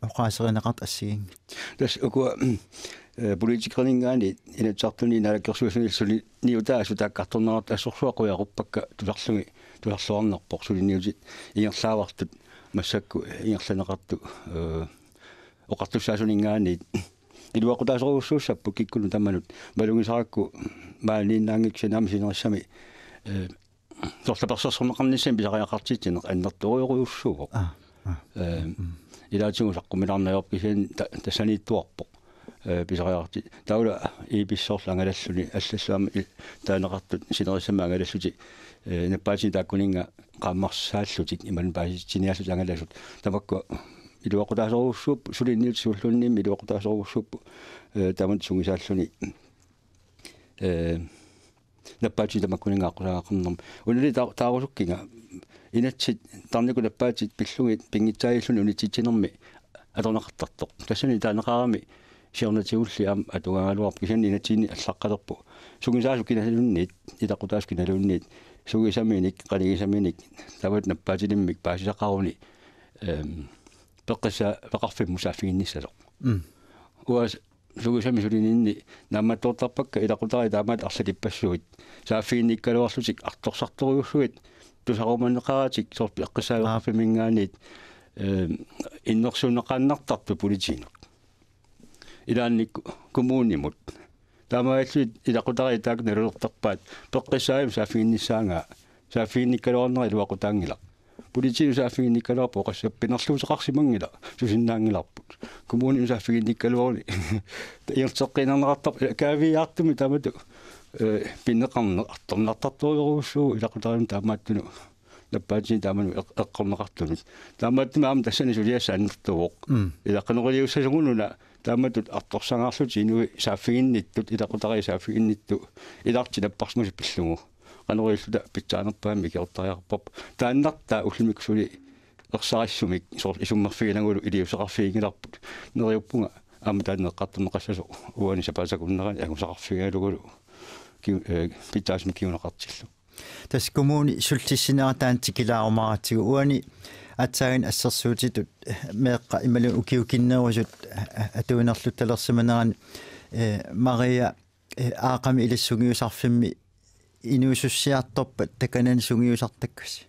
оқаасеринеқарт ассигинги тас уку политикернингаани инатсартуни налаккерсуусуниллсуни ниутаасу тааккарторнерат ассорсуақуяқуппакка туларлуарнерпор сулиниутит ингерлаавартут массакку ингерланеқарту оқартуссаасунингаани илуақутаасоруссууссаппу киккуну таманут малунгисаракку маалииннаангиксинами синериссами торлаперсерсорнеқарниссами писариақартитсинеқ аннерториоруйуссууоқ илаатингусаққумиларнаёрп кисин тассанииттуарпоқ писариақарти таула иписсоорлу ангалаллуни аллассуами таанеқартут синериссами ангалаллути наппаати тааккунинга qaammarsaallutик ималун пааситсиниассут ангалассут тамакку илуақутаасоруссууп сулинниут сууллунними илуақутаасоруссууп таман сунгисааллуни наппаати тамаккунингааққусаақарнерм унили таарусуккинга инатсит тарнику наппаатит пиллугит пингитсааллуни унитситсинерми аторнеқартартоқ тассани таанеқарами сиорнатигулли аам атугаалуарп кисани инатсини аллаққалерпу сунгисаасу киналунниит илақутаас киналунниит сугисаминик қалигисаминик тават наппаатилиммик паасисақаруни пеққиса пеқарфиммусааффигинниссалоқ уас сугисами сулининни нааматтуортарпакка илақутари таамаат арлалиппассуит сааффигинниккалуарлутик арторсарторуйуссуит тусаруманеқаратик сорпи эққисааверфимингаанит иннерсунеқааннартарпу политиинеқ илаанник коммуунимут таамааллуит илақутари таак налулертарпаат пеққисаим саафигиннissaanga саафигинниккалуарнери луақутаангила политиу саафигинниккалуарпо қассаппинерлуусеқарсимангила сусиннаангиларпут коммуни саафигинниккалуарни иертеққинарнеқартар каавиаартуми таамату пиннеқарне арторнартарториуруссуу илақутарим таамааттуну наппаатини тааману эққорнеқартунит таамааттуми аама тассани сулиасса аннертуоқ илаққинеқилиуссасугунуна тааматут арторсангаарлут инуи сааффигинниттут илақутари сааффигиннитту иларти наппарсмуси пиллугу qanoriilluta pitsaanерpaami ikiottariarpap taannartaa ullimiksuли ерсариссумик исуммерфигинагулу илиусеқарфигингиларпут нериуппунга аама таанеққартунеқассасо уани сапаасакуннерани агусақарфигалугулу питсаасми киунеқартиллу тас коммуни султиссинера таантикилаарумаратигу уани атсаагин ассерсуутитут меэққа ималу укиукиннерусут атуинерлут талерсиманерани мария аақами илиссугиусарфимми инуусуссиарторпат таканани сугиусартаккаси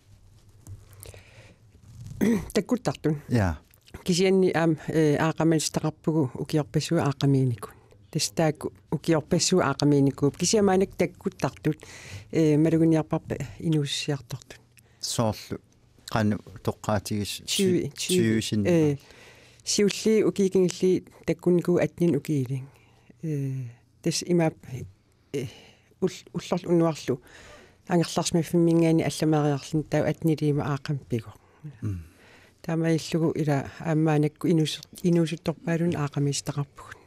таккуттартун я кисианни аам аақамалистақарпугу укиорпассуа аақамииникун тастаакку укиорпассуа аақамииникууп кисиамаанак таккуттартут малугуниарпарпа инууссиартортун соорлу qanu toqqaatigus сиусин сиулли укигингилли таккуникуу атнин укиилин тас имаап уллорл унуарлу ангерларсмаффиммингаани алламариарлун таа атнилима аақампиго таамаиллугу ила аамаанакку инуусутторпаалун аақамистақарпугут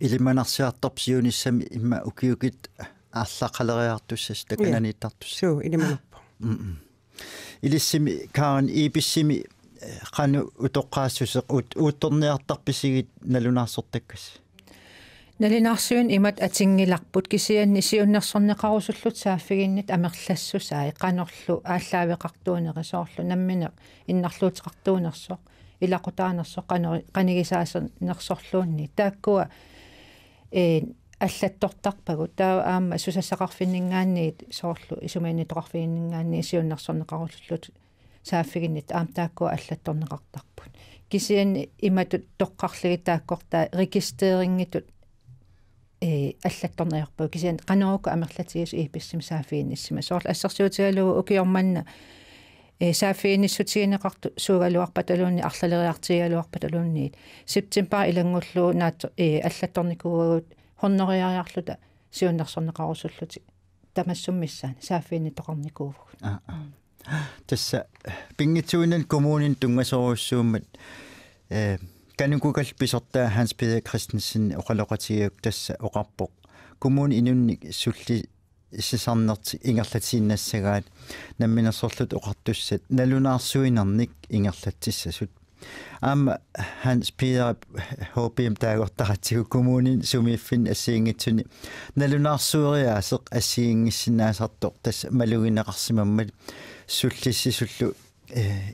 илиманарсиарторп сиуниссами имма укиукит ааллақалериартуссас такананииттартус суу илиманарпу илиссими каан иписсими qanu utoqqaassuse uuttorniartarpisigit nalunaarssortakkas налинаарсуин имат атингиларпут кисианни сиуннерсорнеқарусуллут сааффигиннит амерлассусаа қанорлу ааллаавеқартуунерисоорлу наммине иннарлуутеқартуунерсоо илақутаанерсоо қанигисаасер нерсорлуунни тааккуа аллаттортарпагу таа аама сусассақарфиннингаанниит соорлу исумаиннитоқарфигиннингаанни сиуннерсорнеқарусуллут сааффигиннит аам тааккуа аллатторнеқартарпут кисианни иматут тоққарлиги тааккорта регистерингитут аллатторнеқарпу кисиан қанерука амерлатигис иписсим саафигинниссима соорл ассерсуутигалугу укиорманна саафигинниссутигинеқарту суугалуарпаталуунни арлалериартигалуарпаталуунниит септембер илангуллуу наат аллатторникуугут хорнериариарлута сиуннерсорнеқарусуллути тамассуммиссаани саафигинни тоқарникуувгут тасса пингитсуинан коммунин тунгасоруссууммат канукукал писортаа Hans Peter Christensen оқалоқатигиук тасса оқарпоқ коммун инунни сулли исисарнерти ингерлатииннассагаат намминерсорлут оқартуссат налунаарсуинарник ингерлатсиссасут аама Hans Peter HPM таагортаратигу коммунин сумииффин ассиингитсуни налунаарсуериаасеқ ассиингиссинаасартоқ тасса малугинеқарсимаммат суллиссисуллу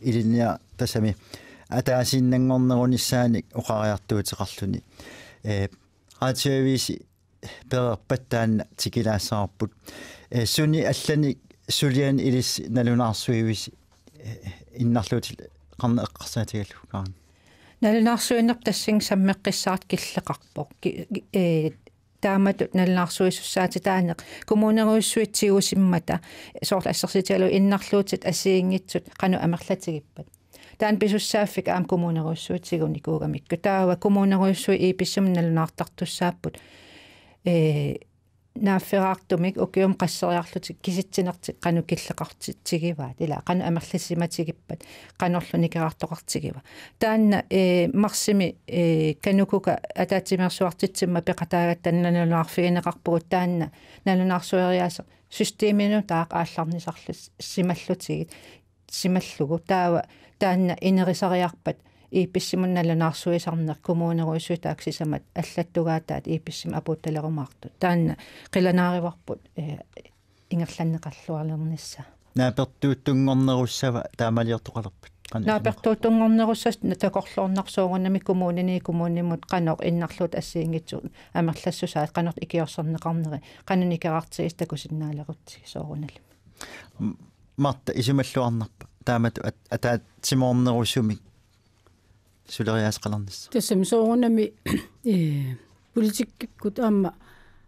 илиниа тасами атаасиннангорнерунissaаник оқариартуутеқарлуни радиовиси перерпаттаанна тикилаассаарпут суни аллани сулиан илис налунаарсуивиси иннарлуутил қарна эққарсаатигаллукаан налунаарсуиннер тассин саммеққиссаат киллеқарпоқ тааматут налунаарсуиссаати таанеқ коммунеруиссуитсигусиммата соорл ассерситигалу иннарлуутит ассиингитсут қану амерлатигиппат таан писуссааффик аам коммунеруиссуитсигуникуугамикку таава коммунеруиссуи иписсум налунаартартуссааппут нааффераартумик укиум qasseriarlutik киситсинерти qanu киллеқартитсигиваат ила qanu амерлассиматигиппат qanorluникераартоқартигива таанна марсими канукука атаатимерсуартитсимма пеқатаагаттанналунаарфигинеқарпугут таанна налунаарсуериааса системину таақ аалларнисарлус сималлутигит сималлугу таава таанна инерисариарпат иписсимунналунаарсуисарнер коммунеруиссуи тааксисамат аллаттугаатаат иписсим апутталерумаарту таанна қиланаариварпут ингерланнеқарлуарлернисса наапертуuттунгорнеруссава таамалиортоқалерпут наапертуuттунгорнеруссас такорлуорнарсуугунами коммунимут қанор иннарлут ассиингитсуут амерлассусаат қанорт икиорсернеқарнери қануникераартигис такусиннаалерутсиг соорунали марта исумаллуарнарпа таамату атаатсимоорнерусумик сулериасқалернис тассам соорунами политиккут аама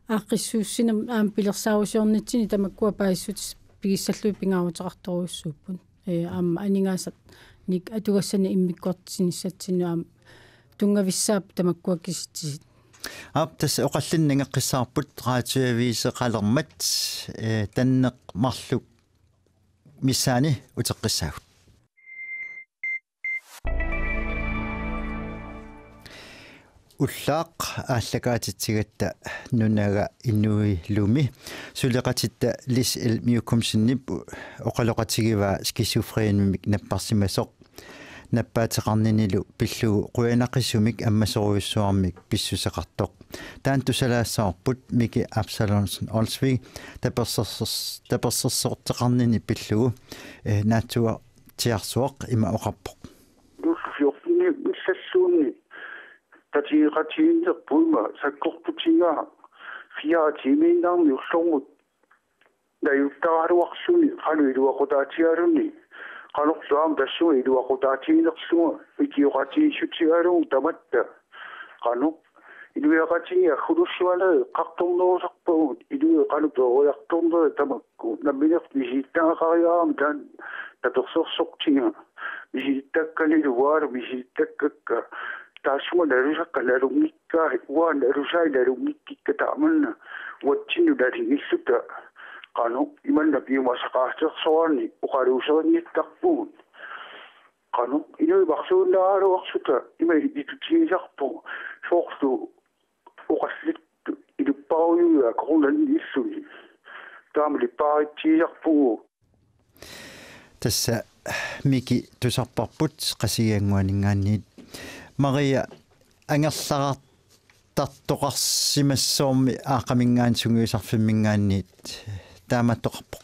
ааққиссууссинам аам пилерсаарусиорнитсини тамаккуа паассут пигиссаллуи пингаарутеқарторуйуссууппут аама анингаасат ник атугассани иммиккортсиниссатсину аама тунгависсаап тамаккуа киситсисит аптас оқаллиннангеққиссаарпут раатиавиисеқалермат таннеқ марлук миссаани утеққиссаагут уллаақ ааллакаатитсигатта нунага инуи луми сулеқатитта лис эл миукумсиннип оқалоқатигива скизофренмик наппарсимасоқ наппаатеқарнинилу пиллугу қуянақиссумик аммасоруйуссуармик писсусеқартоқ таан тусалаассаарпут мики абсалонсен олсвиг таперсерсортеқарнини пиллугу наатуа тиарсуақ има оқарпоқ дуффиорни миссассуунни татииқатииннерпуима саккортутингаа 4 тимииннаарми уллормут наюттааруарсуни халуилуақутаатиалунни qaluqsuam tassu iluaqutaatiinersuga ikiuqatiissutigalugu tamatta qanu iluiaqatigia khulusuale qartorneruusarpugut ilui qaluperuiartornere tamakku namminerpisiittaaqariaam tan tapersersortiga misiittakkaniluaalu misiittakkakka taassuga nalusakka nalungikkaa uaan nalusai nalungikkikka taamanna uatsinu naligilluta qanu imanna piumasaqaartersoarni uqaluusernittaqpugut qanu inuibarsuunnaaruarsuta imaitutigisarpu soorlu uqallittu ilupparujuga korunanniissuni taamlippaaritsiisarpugu tassa miki tusarparput qasigianguaningaanniit Maria angerlarat tartoqarsimassoormi aaqamingaan sunguisarfimmingaanniit тааматтоқарпо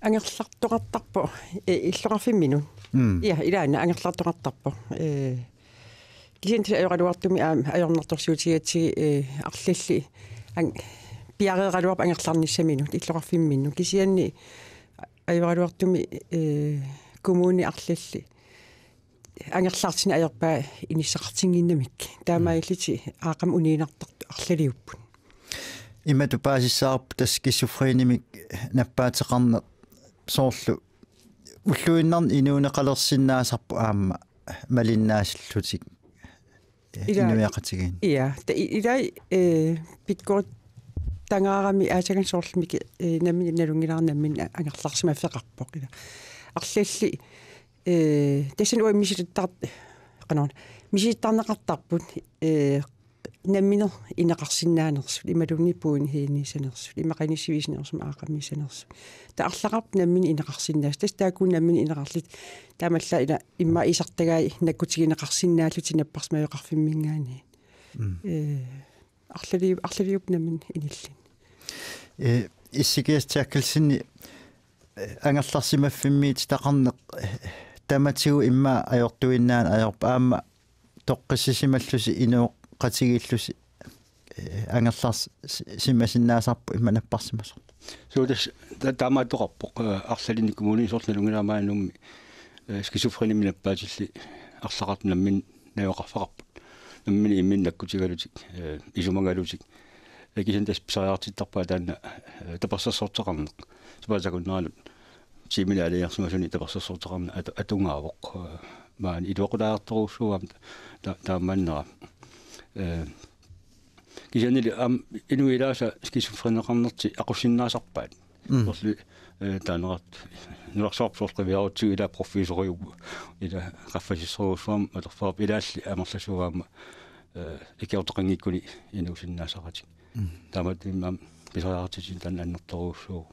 ангерлартоқартарпо иллоқарфиммину иа илаана ангерлартоқартарпо кисинти аёралуартуми аама аёрнарторсуутигатсиги арллилли пиареералуарп ангерларниссамину иллоқарфиммину кисианни аёралуартуми коммуни арллилли ангерлартини аёрпаа иниссақартингиннамик таамаиллити аақам униинартарту арлалиуппут имату паасиссаарп таскисуфрeenimik наппаатеқарне соорлу уллуиннарн инуунеқалерсиннаасарпу аама малиннаасиллутик инуяқатигин иа илай питкорт тангаарами аасаган соорлмики намми налунгилаарнаммин ангерларсимаффеқарпоқ ила арлалли тэсэн уи мисилиттар канаон мисилиттарнеқартарпут намминер инеқарсиннаанерсу ималунниппуин хиинисанерсу имақанисивиснерсум аақамисанерсу таарлақарп наммин инеқарсиннаас тас таакуун наммин инеқарлит таамалла ила имма исартагаи наккутигинеқарсиннааллути наппарсмаёқарфиммингаани арлалиуп наммин иниллин иссигиастааккалсинни ангерларсимаффиммиит тақарнеқ таматигу имма аёртуиннаан аёрпа аама тоққиссисималлуси иноо qatsigillusi angerlars simmasinnaasarpu immanapparsimaso sodas taamaatoqarpoq arsalini kommuni sornalungilaamaanummi skisofrenimminappaatiilli arlaqartunammin nayoqarfaqarput nammini imminnakkutigalutik isumangalutik kisantas pisariartittarpaa taanna tapersassorteqarneq supaatakunnaalut tiimina aliarsumasuni tapersassorteqarna atungaavoq maani iluaqulaartoruussuam taamannera kisanili am inuilaasa skisofreneqarnerti aqussinnaasarpaat orli taanerat nularsorpsorqiviarutsugu ila professoriu ila qaffasissoruussuam alerfaap ilaalli amerlasugaama ikiorteqangikkuni inuusinnaasaratik taamattimam pisariartitin tan annertoruussuu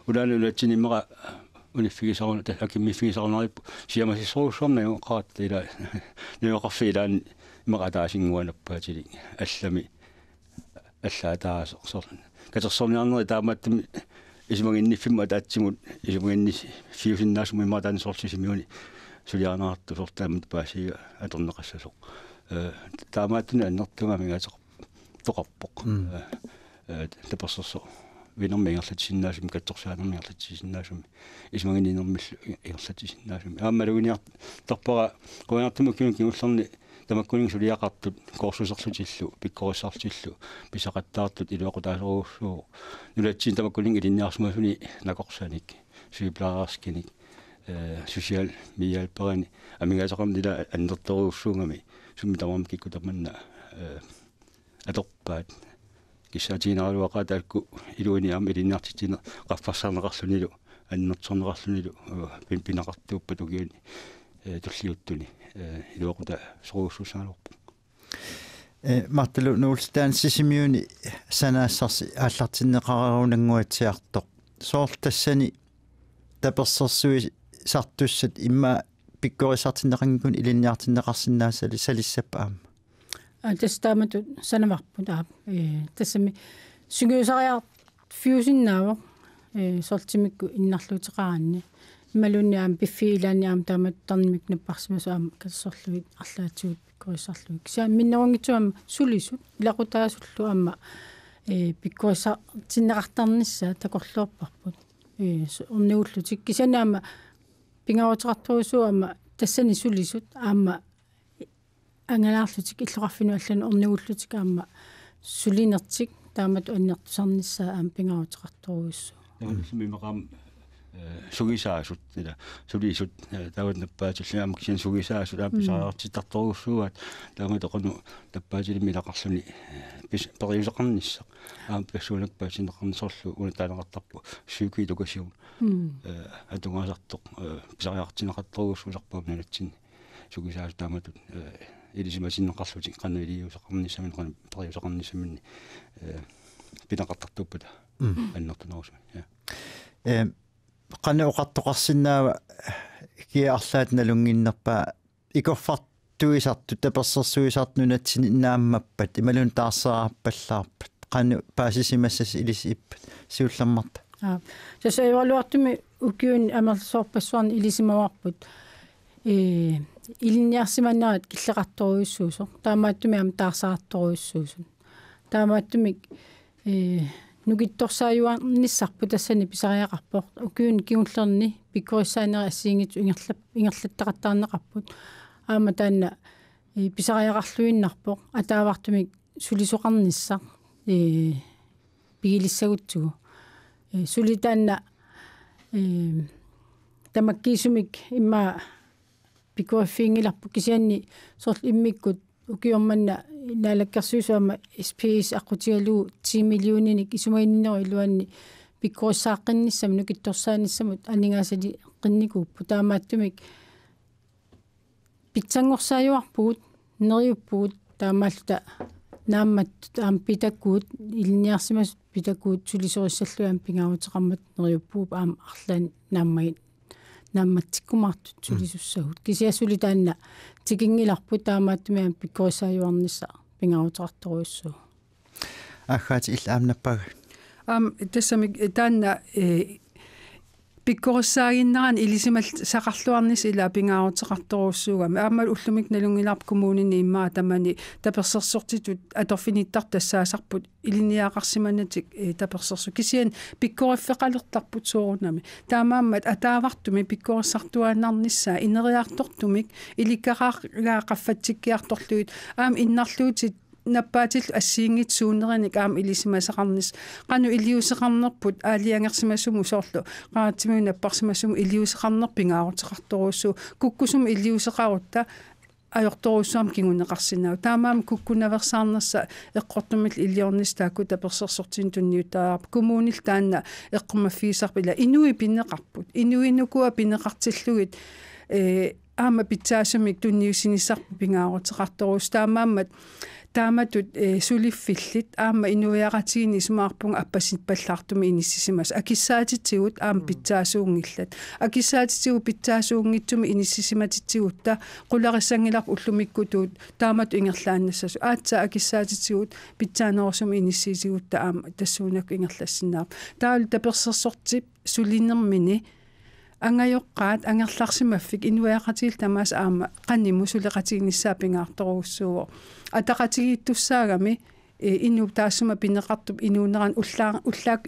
ulaanulatsini mera uniffigisaruna akimmifigisarunarippu siamasissoruussuarna qaat ila nuoqarfiilaan меқатаасингуанаппаатили аллами аллаатаассор катерсорниарнери таамааттами исмагинниффимма таатсимут исмагинни фиусиннаасуми имаатаанисорлисимиуни сулиарнаарту сортаамат паасига атернеқассасо таамааттуни аннертунга мигаатеқ тоқарпоқ таперсерсо винэрмингерлатсиннаасуми катторсаанермингерлатсиннаасуми исмагининермиллу ингерлатсиннаасуми аамалугиниар тарпара куянартуму киуллерни тамаккунин сулиақартут коорсусерлутиллу пиккорissartillу писақаттаартут илуақутаасоруussуу нулатсин тамаккунин илинниарсумасуни накорсаник сюиплаарскиник social миалперани амигаасақарнила аннерторуussуунгами сумми тамам киккутаманна аторпаат киссаатинааруаqa таакку илуиниарми илинниартитсина qaffарсаарнеқарлунилу аннерторнеқарлунилу пинпинақартууппа тугиани туллиуттуни илуақута соруussусаалорпу марталу нуулстаан сисимиуни санаассарси ааллартиннеқарерунангуатсиарто соортассани таперсерсуи сартуссат имма пиккорисартиннеқангун илинниартиннеқарсинаасали салиссаппаама тестамату санаварпут аап тассами сугиусариар фьюсиннаава сортимикку иннарлуутеқаранни ималунниаам пиффиилааниаам таамат тарнимик наппарсимасуаама кассорлуит арлаатсуут пиккорисарлуик кисаа миннерунгитсуам сулисут илақутаасуллу аама пиккорисартиннеқартарнissaа такорлуорпарпут орниуллутик кисанаама пингауутеқартуусуама тассани сулисут аама ангалаарлутик иллоқарфину аллану орниуллутик аама сулинертик таамат аннертусарнissaа аама пингауутеқартуруссу мимеқам сугисаасут ила сулисут таават наппаатиллиам кисин сугисаасут ааписаартиттарторуссуат таамат оқону наппаатили милақарлуни пис периусеқарнissaа аама пассуунакпаасинеқарнисорлу унатаанеқартарпу сюки тукасиун атунгаасартоқ писариартинеқарторуссууларпаам налатсин сугисаас тааматут илисимасиннеқарлутик қанну илиусеқарнissaамин қана периусеқарнissaаминни пинақартартууппата аннертунерусуми qanna uqartoqarsinnaava kiaarlaat nalunginnerpaa ikorfartuisartu tapersersuisartnunatsini naamappat imalun taarseraappallaarpat qannu paasisimassas ilisiippat siullammarta sasa evaluartumi ukiun amersorpassuarni ilisimawarput ilinniarsimannaat killeqartoruissuuso taamaattumi am taarsarartoruissuusun taamaattumik нугитторсааюарнissarpu тассани писариақарпоо укуун киуллерни пиккорисаанери ассиингиту ингерлаттақаттаарнеқарпут аама таанна писариақарлуиннарпоо атаавартумик сулисоқарнissaа пигилиссагутсугу сулитаанна тамаккиисумик имма пиккориффиингиларпу кисианни сорл иммиккут укиорманна налаккерсуусаама SPS аққутигалуу 10 миллиониник исумаиннеру илуанни пиккорисааққинниссам нукитторсааниссамут анигаасали қинникууппу таамааттумик питсангорсааюарпугут нериуппугут таамаалта нааммат аам питаккуут илниарсимас питаккуут сулисориссаллуаам пингауутеқармат нериуппууп аам арлаан нааммагит наамматсиккумаартут сулисуссагут кисиасули таанна тикингиларпу таамааттумиам пиккорисааюарнissaа пингауутеқарторуйссуу аггаати иллаамнаппага тассамик таанна пиккорисаагиннеран илисимал сақарлуарнис ила пингауутеқарторуссуугами аамал уллумик налунгиларп коммунини иммаа тамани таперсерсортитут аторфиниттар тассаасарпут илиниаақарсиманатик таперсерсу кисиан пиккориффеқалертарпут соорунами таамааммат атаавартуми пиккориссартуааннарнissaа инериартортумик иликкараақаффатсиккиарторлуит аам иннарлуутит наппаатил ассиингитсуунераник аам илисимасақарнис қану илиусеқарнерпут аалиангерсимасуму соорлу qaatsimuu наппарсимасуму илиусеқарнерпингаарутеқарторуссу куккусум илиусеқарутта ajortoruussuam kingunneqarsinau taamaam kukkunaversаарnersa eqqortumil illiornis taakku tapersersortin tunniutaarp kommunil taanna eqqumaffiisarp ila inui pinneqarput inuinukua pinneqartillugit aama pitsaasumik tunniusinissarpu pingaaruteqartoruus taamaammat taamatut suliffillit aama inuiaqatiini sumaarpunga appasit pallaartumi inissisimas akissaatitigut aama pitsaasuungillat akissaatitigu pitsaasuungitsumi inissisimatitsigutta qularissangilarp ullumikkutuut taamat ingerlaannassasu aatsa akissaatitigut pitsaanersumi inissiisigutta aama tassuunak ingerlassinnaarp taal tapersersortip sulinnermini angajoqqaat angerlarsimaffik inuiaqatil tamas aama qannimu suleqatiginnissaa pingaartoruussuuo ataqatigittussaagami inu taassuma pinneqartup inuuneran ullaak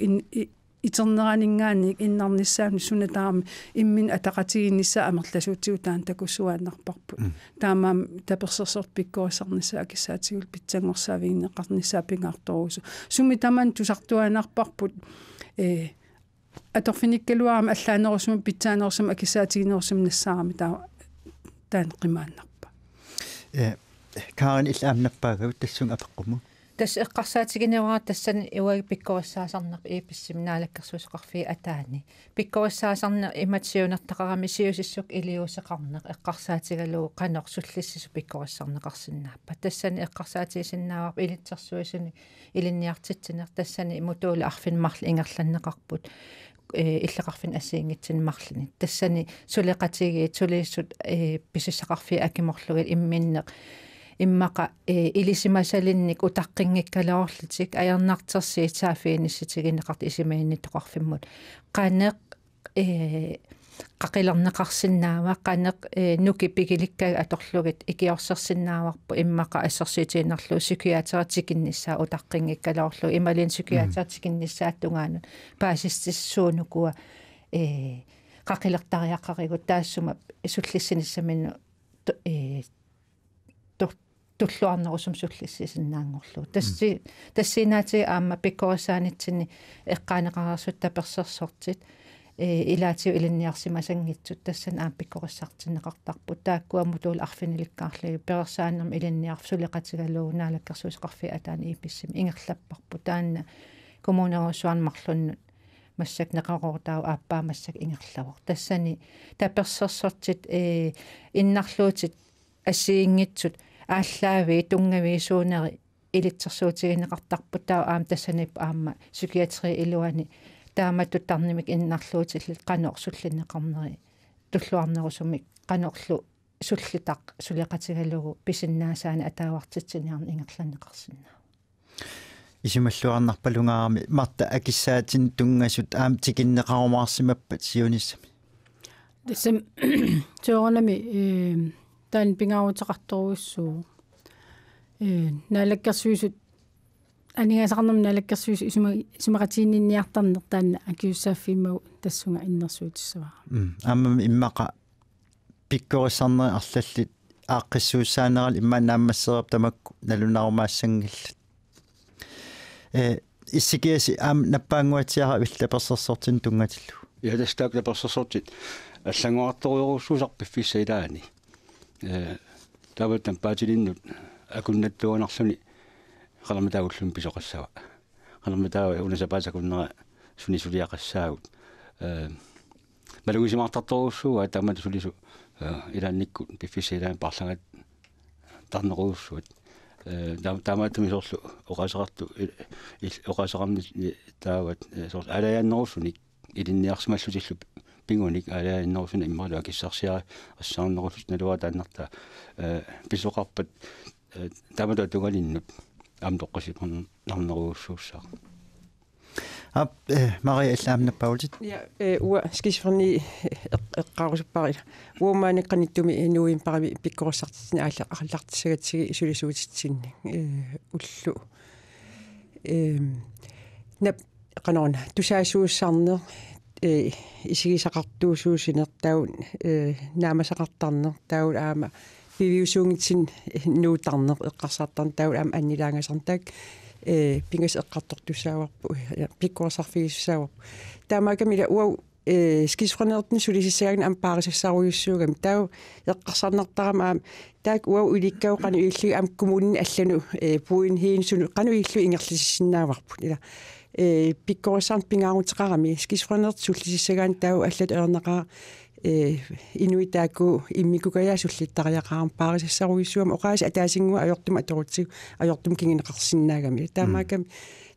iterneraningaanik innarnissaamni sunataarmi immin ataqatiginnissa amerlasuutiutaan takussuaannarparput taamaam tapersersort pikkuassarnissa akissaatigul pitsangorsaviinneqarnissaa pingaartoruusu sumi taman tusartuanarparput atorfinikkaluarama allaanerussuma pitsaanerussuma akissaatiginerussum nassaarami taan qimaannarpa Karin illaamnappaagavut tassun apeqqumu тас эққарсаатигинеуара тассани иуаги пиккуассаасарнеқ иписсимнаалаккерсуусеқарфи атаани пиккуассаасарне иматсиунертақарами сиусиссук илиусеқарнеқ эққарсаатигалуу қанорсуллиссису пиккуассарнеқарсинааппа тассани эққарсаатигисиннаавар илитсерсуисини илинниартитсинер тассани имутуула арфин марли ингерланнеқарпут иллеқарфин ассиингитсин марлини тассани сулеқатиги тулииссут писиссақарфи акиморлугил имминнеқ иммаqa илисимасалинник утаққингиккалаорлитик аярнартерси саафиинисситигинеқарт исимаиннитоқарфиммут қанеқ қақилернеқарсинаава қанеқ нуки пигиликкага аторлугит икиорсерсинааварпу иммаqa ассерсиитииннарлу сикиатератикиннссаа утаққингиккалаорлу ималин сикиатератикиннссааттунгаанут паасистиссуунукуа қақилертариаққаригут таассума суллиссиниссамину туллуарнерусум суллиссисиннаангорлу тассинаати аама пиккорисаанитсини эққаанеқарсут таперсерсортит илаатиу илинниарсимасангитсут тассан аам пиккориссартинеқартарпут тааккуаммутуул арфиниликкаарлуги перерсааннерм илинниар сулеқатигалуу наалаккерсуусеқарфи атаани иписсим ингерлаппарпу таанна коммунерусуармарлуннут массак неқарортау ааппаа массак ингерлавор тассани таперсерсортит иннарлуутит ассиингитсут ааллаави тунгавиисуунери илитсерсуутигинеқартарпут таа аам тассанип аама психиатри илуани тааматтутарнимик иннарлуутиллит канорсуллинеқарнери туллуарнерусумик канорлу суллитақ сулеқатигалугу писиннаасаани атаавартитсиниарни ингерланнеқарсинаа исималлуарнарпалунгаарами марта акиссаатин тунгасут аам тикиннеқарумаарсимаппат сиунissami дэсэм тоорнами таан пингаарутеқарторуиссуу наалаккерсуисут аниасарнам наалаккерсуис исумақатиинниартарнер таанна акиуссааффимау тассунга иннерсуутиссаваа аама иммаqa пиккорисарнери арлаллит ааққиссууссаанерал иммаанааммассерап тамакку налунарумаассангиллат иссикиаси аам наппаангуатиара виллаперсерсортин тунгатиллу ядастаак лаперсерсортит аллангуарториорууссуусар пиффиссаилаани таваттан паатилиннут акуннаттуанарлуни қаламатаагуллун писоқассава қаламатаава унасапаасакуннера сунисулиақассаагут малугисимартарторуссуа таамат сулису илаанниккут пиффиссаилаани парлангат тарнеруussуат таамааттумисорлу оқасеқарту оқасеқарни таават сорт алаяннерусуник илинниарсималлутиллу пингуник алаяннерусуна иммалу акиссарсиара ассаарнерусут налуа тааннарта писоқарпат таамата тугалиннут амтоққасиқарн нарнеруussууссаа Maria Islamnappaultit ja uа skizofreni эққарусуппарила уумааниққаниттуми инуим парами пиккориссартитсина ааллартиссагатсиги исулисуутитсинни уллу нап қанорна тусаасууссаарнер исигисақартуусуусинер таун наамасақартарнер таул аама пивиусуунгитсин нуутарнер эққарсаартарн таул аама аннилаангасарнтак пингас эққартортуссааварпу пиккуарсарфигиссааварпу таамаакамила уау скизфренертни сулисиссааган ампаарисассаруйуссуугам тау эққарсарнартарама аам таак уау уликкау қану ииллуи аам коммунин аллану пуин хиинсуну қану ииллуи ингерлисиссиннааварпу ила пиккуарсарн пингаарутеқарами скизфренерт суллисиссагаан тау аллат ернеқаа инуитааку иммикукаяасуллиттариақарам паарисассаруйуссуама оқаас атаасингуа аёртум аторутсиг аёртум кингинеқарсиннаагами таамаакам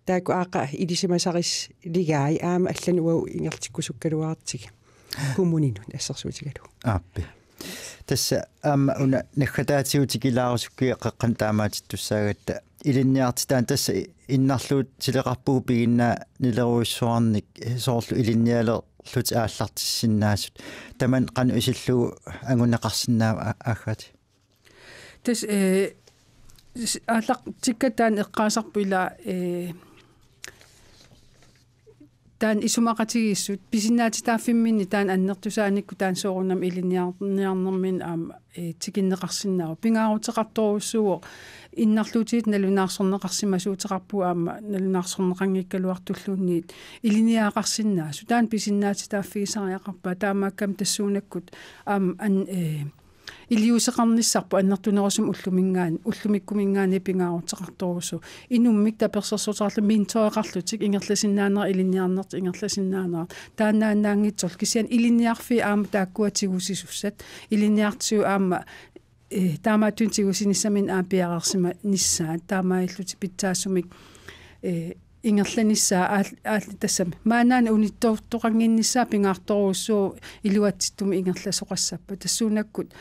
тааку аақа илисимасарис лигаи аама аллануау ингертиккусуккалуаартиг коммунинун ассерсуутигалу ааппи тасса аама уна наххатаатиутикилаарусукки эқққан таамаатиттуссаагатта илинниартитаан тасса иннарлуут силеқарпуу пигиннаа нилеруиссуарник соорлу илинниалер лут ааллартиссиннаасут таман қану исиллуу ангунеқарсинаава ааггати тас ааллақ тиккатаан эққаасарпу ила таан исумақатигиссут писиннаати тааффимминни таан аннертусааникку таан соорунам илинниарнэрмин аама тикиннеқарсинаава пингаарутеқарторуссуо иннарлуутиит налунаарсорнеқарсимасуутеқарпу аама налунаарсорнеқангиккалуартуллуунниит илиниаақарсинаасу таан писиннаати тааффигисариақарпаа таамааккам тассуунаккут аама илиусеқарниссарпу аннертунерусум уллумиккумингаани пингаарутеқарторусу инуммик таперсерсутарлу минтоеқарлутик ингерласиннаанера илинниарнерт ингерласиннаанера тааннааннаангитсор кисиан илинниарфи аама тааккуатигусисуссат илинниартиу аама таамаатунтигусиниссамин аапиарарсима ниссаа таамаиллути питсаассумик ингерланиссаа аалли тассами maaнаана униттоортоқангинниссаа пингаарторуссуу илуатситтуми ингерласоқассаппа тассуунаккут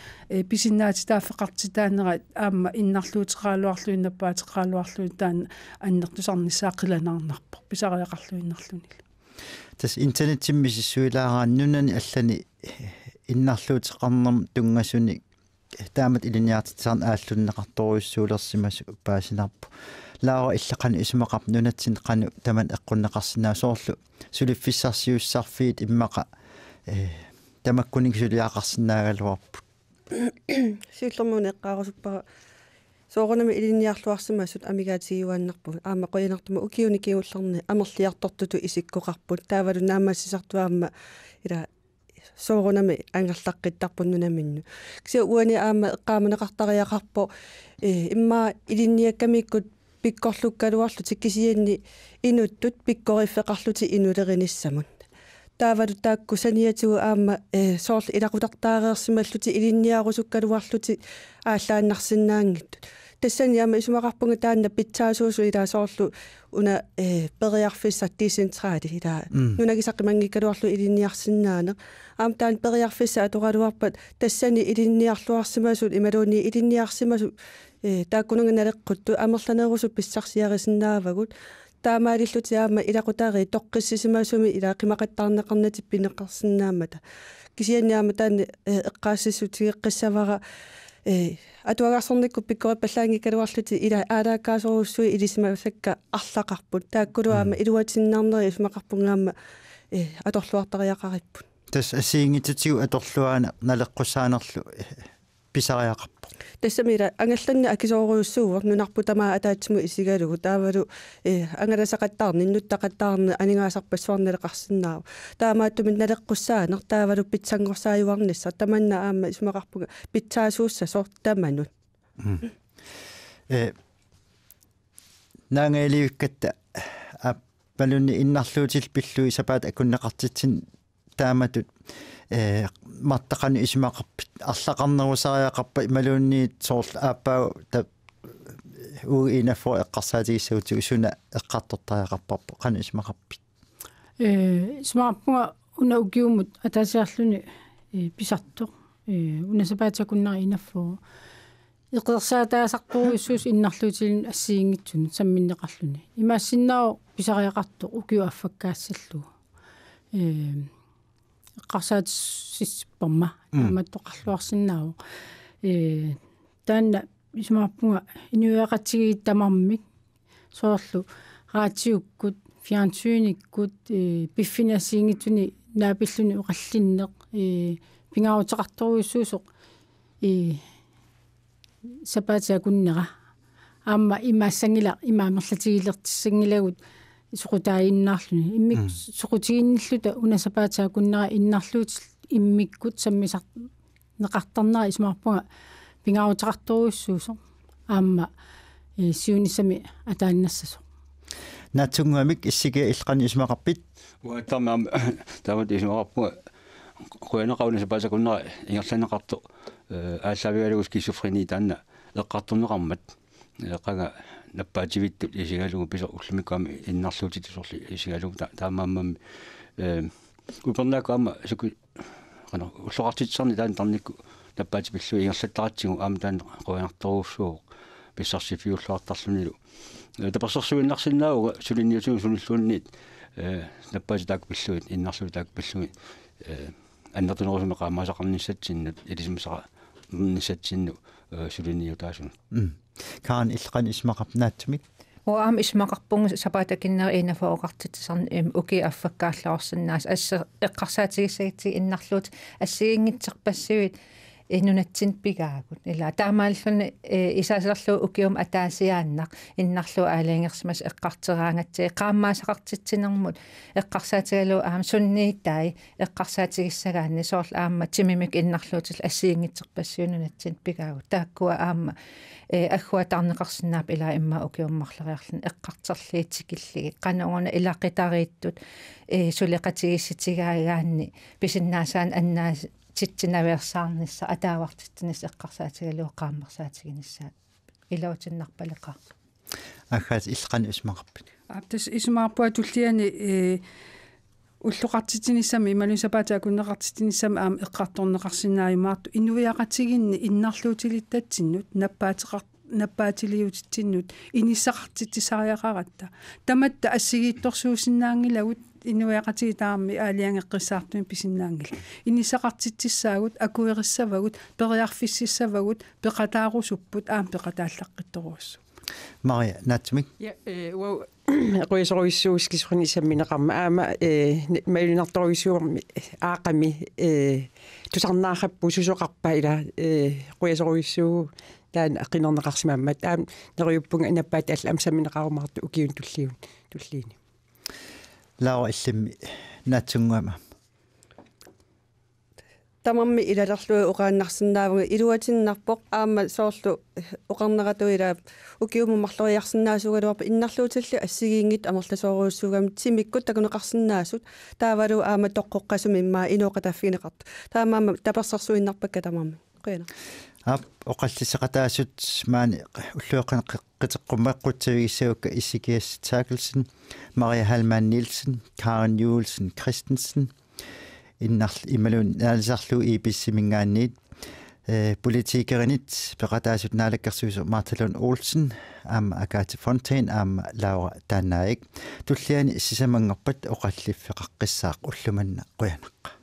писиннаати тааффеқартитаанера аама иннарлуутеқаалуарлуиннаппаатеқаалуарлуин таана аннертусарниссаа қиланаарнарпо писариақарлуиннарлунил тас интернеттиммисиссуилаарааннунани аллани иннарлуутеқарнерм тунгасуни таамат илиниартитсаарн ааллуннеқарторуйссуулерсимасу паасинарпу лаара иллақани исумақап нунатсин қану таман эққуннеқарсинаа соорлу сулиффиссарсиуссарфиит иммақа тамаккуник сулиақарсинаагалуарпу сиуллермунеққаарусуппара соорунами илинниарлуарсимассут амигаатигиуаннарпу аама қоянартума укиуникиуллерни амерлиартортуту исиккоқарпут таавалу наамассисартуаама ила соорунами ангерлаққиттарпуннунаминну кися уани аама эққааманеқартариақарпо имма илинниаккамиккут пиккорлуккалуарлу тиккисианни инуттут пиккориффеқарлути инулериниссамут таавалу таакку саниатигу аама соорл илақутартаареерсималлути илинниарусуккалуарлути ааллааннарсинаангиттут тассани аама исумақарпунга таанна питсаасуусу илаа соорлу уна периарфиссат дисентрали илаа нунагисаққимангиккалуарлу илинниарсинаане аама таан периарфисса аторалуарпат тассани илинниарлуарсимасут ималуунни илинниарсимасу тааккунунга налеққутту амерланерусу писсарсиарисиннаавагут таамаалиллути аама илақутаари тоққиссисимасуми илаа қимақаттарнеқарнати пинеқарсинаамата кисианниаама таанни эққаассиссутигеққиссавара атуагарсорникку пиккориппаллаангиккалуарлути ила аалааккаасоруссуи илисимасакка арлақарпут тааккулуаама илуатиннаарнери исмақарпунгаама аторлуартариақариппут тас асиингитутигу аторлуаана налеққусаанерлу писариақарпу тассамила ангалланна акисооруйуссууа нунарпу тамаа атаатсиму исигалугу таавалу ангаласақаттаарни нуттақаттаарни анингаасарпассуарналеқарсинаава таамааттумин налеққуссаанер таавалу питсангорсааюарнисса таманна аама исмақарпуга питсаасуусса сортаманут наангаливиккатта аппалунни иннарлуутил пиллуи сапаат акуннеқартитсин тааматут маттақани исмақарпит арлақарнерусариақарпа ималуунниит соорл ааппаа та уинафо эққарсаатигиссагутигу суна эққартортариақарпарпо қани исмақарпит исмақарпунга уна укиумут атаасиарлуни писартоқ унасапаатакуннери инаффоо иқерсаатаасарпуруссуус иннарлуутилин ассиингитсуни самминнеқарлуни имаассиннао писариақартоқ укиу аффаккаассаллу qarsaatsisparma аматтоқарлуарсинааву таанна исмаарпунга инуяқатсигииттамармик соорлу раатиуккут фиансууниккут пиффинасиингитсуни наапиллуни уқаллиннеқ пингаарутеқарторуйуссуусоқ сапаатиакуннера аама имаассангила имаамерлатигилертиссангилагут исоқутааиннаарлуни иммик соқутигинниллута унасапаатаакуннера иннарлуут иммиккут саммисар неқартарнера исмаарпунга пингаарутеқарторуйуссуусо аама сиунissami атааннассасо натунгамик иссиге иллqani исмақарпит уаттарнаам тават исмақарпунга қуянеқаунасапаатакуннера ингерланеқарту ааллавигалугус кисофрени таанна эққартуннеқармат эққага наппаативиттут исигалугу писо уллумиккаами иннарлуутит сорли исигалугу таамааммами упернаакаама суку қана уллоқартитсарни таан тарникку наппаатипиллу ингерлаттаратсигу аама таан қуянарторуussуо писсарсифиуллуартарлунилу тапассерсуиннарсиннаауга сулинниутигу суниллуунниит наппаати таакпиллуит иннарлуи таакпиллуит аннертунерусумеқаамаасақарниссатсиннут илисимсара ниссатсинну сулинниутаасун каан иллqani исмақарнаатсумик Oam ismaqarpung sapatakinner ina fooqartitsarn uki affakkaallarsinnaas assa eqqarsaatigissaiti innarluut assiingitserpassivit innunatsin pigaagut illa taamaallu isaaserlu ukium ataasiaannaq innarlu aaliingersimas eqqarteraangatsi qaammaasaqartitsinermut eqqarsaatigalu aam sunniittai eqqarsaatigisagaanni soorl aamma timimik innarluutil assiingitserpassiununatsin pigaagut taakkua aamma аггуатаарнеқарсинаап ила имма укиуммарлериарлун эққартерлиитикиллиги қанауна илаққитарииттут сулеқатигисситигаагаанни писиннаасаан аннаа титсинаверсаарнисса атаавартитсинис эққарсаатигалуо qaamмерсаатигинissaat илаутиннарпалеқар аггаас иллқан исмақарпит аптас исмаарпуа туллиани уллуқартитинissami ималусапаатаакуннеқартитинissami аам эққарторнеқарсинааюмаарту инуиақатигинни иннарлуутилиттатсиннут наппаатилиутитсиннут иниссақартитсисариақаратта таматта ассигиитторсуусиннаангилагут инуиақатигитаарми аалиангеққиссаартуми писиннаангил иниссақартитсissaagut акуериссавагут периарфиссиссавагут пеқатаарусуппут аам пеқатааллаққитторуассу Maria Natmik wow qoisoruissuuskisfrni sammineqarma aama mailunartoruissuurmi aaqami tusarnaarrappu susoqarpa ila qoisoruissuu taan aqinerneqarsimaammat aam neruyuppunga inappaat allam sammineqarumartu ukiun tulliini Laura illimmi natsunguama тамамми илалерлуи уqaannarsinnaavга илуатиннарпоq аама соорлу уqarneratуила укиуммарлориарсинаасугалуарпа иннарлуутилли ассигиингит амерласооруuссуугами тимиккут такунеqarsinnaasут таавалу аама тоққоққасуми иммаа инуоқатаффигинеқарту таамаама таперсарсуиннарпакка тамамми қиина ап оқаллисеқатаасут маани уллуоқанеққитеққуммаққутсавигиссаука исикиас Takelsen Maria Halman Nielsen Karen Juelsen Christensen innarl imalun naalisarlu ipissiminggaanniit politikerinit peqataasut naalakkersuusu Marthelun Olsen aama Agathe Fontaine aama Laura Tannaik tulliani sisamangerpat oqalliffeqaqqissaaq ullumanna quyanaqqa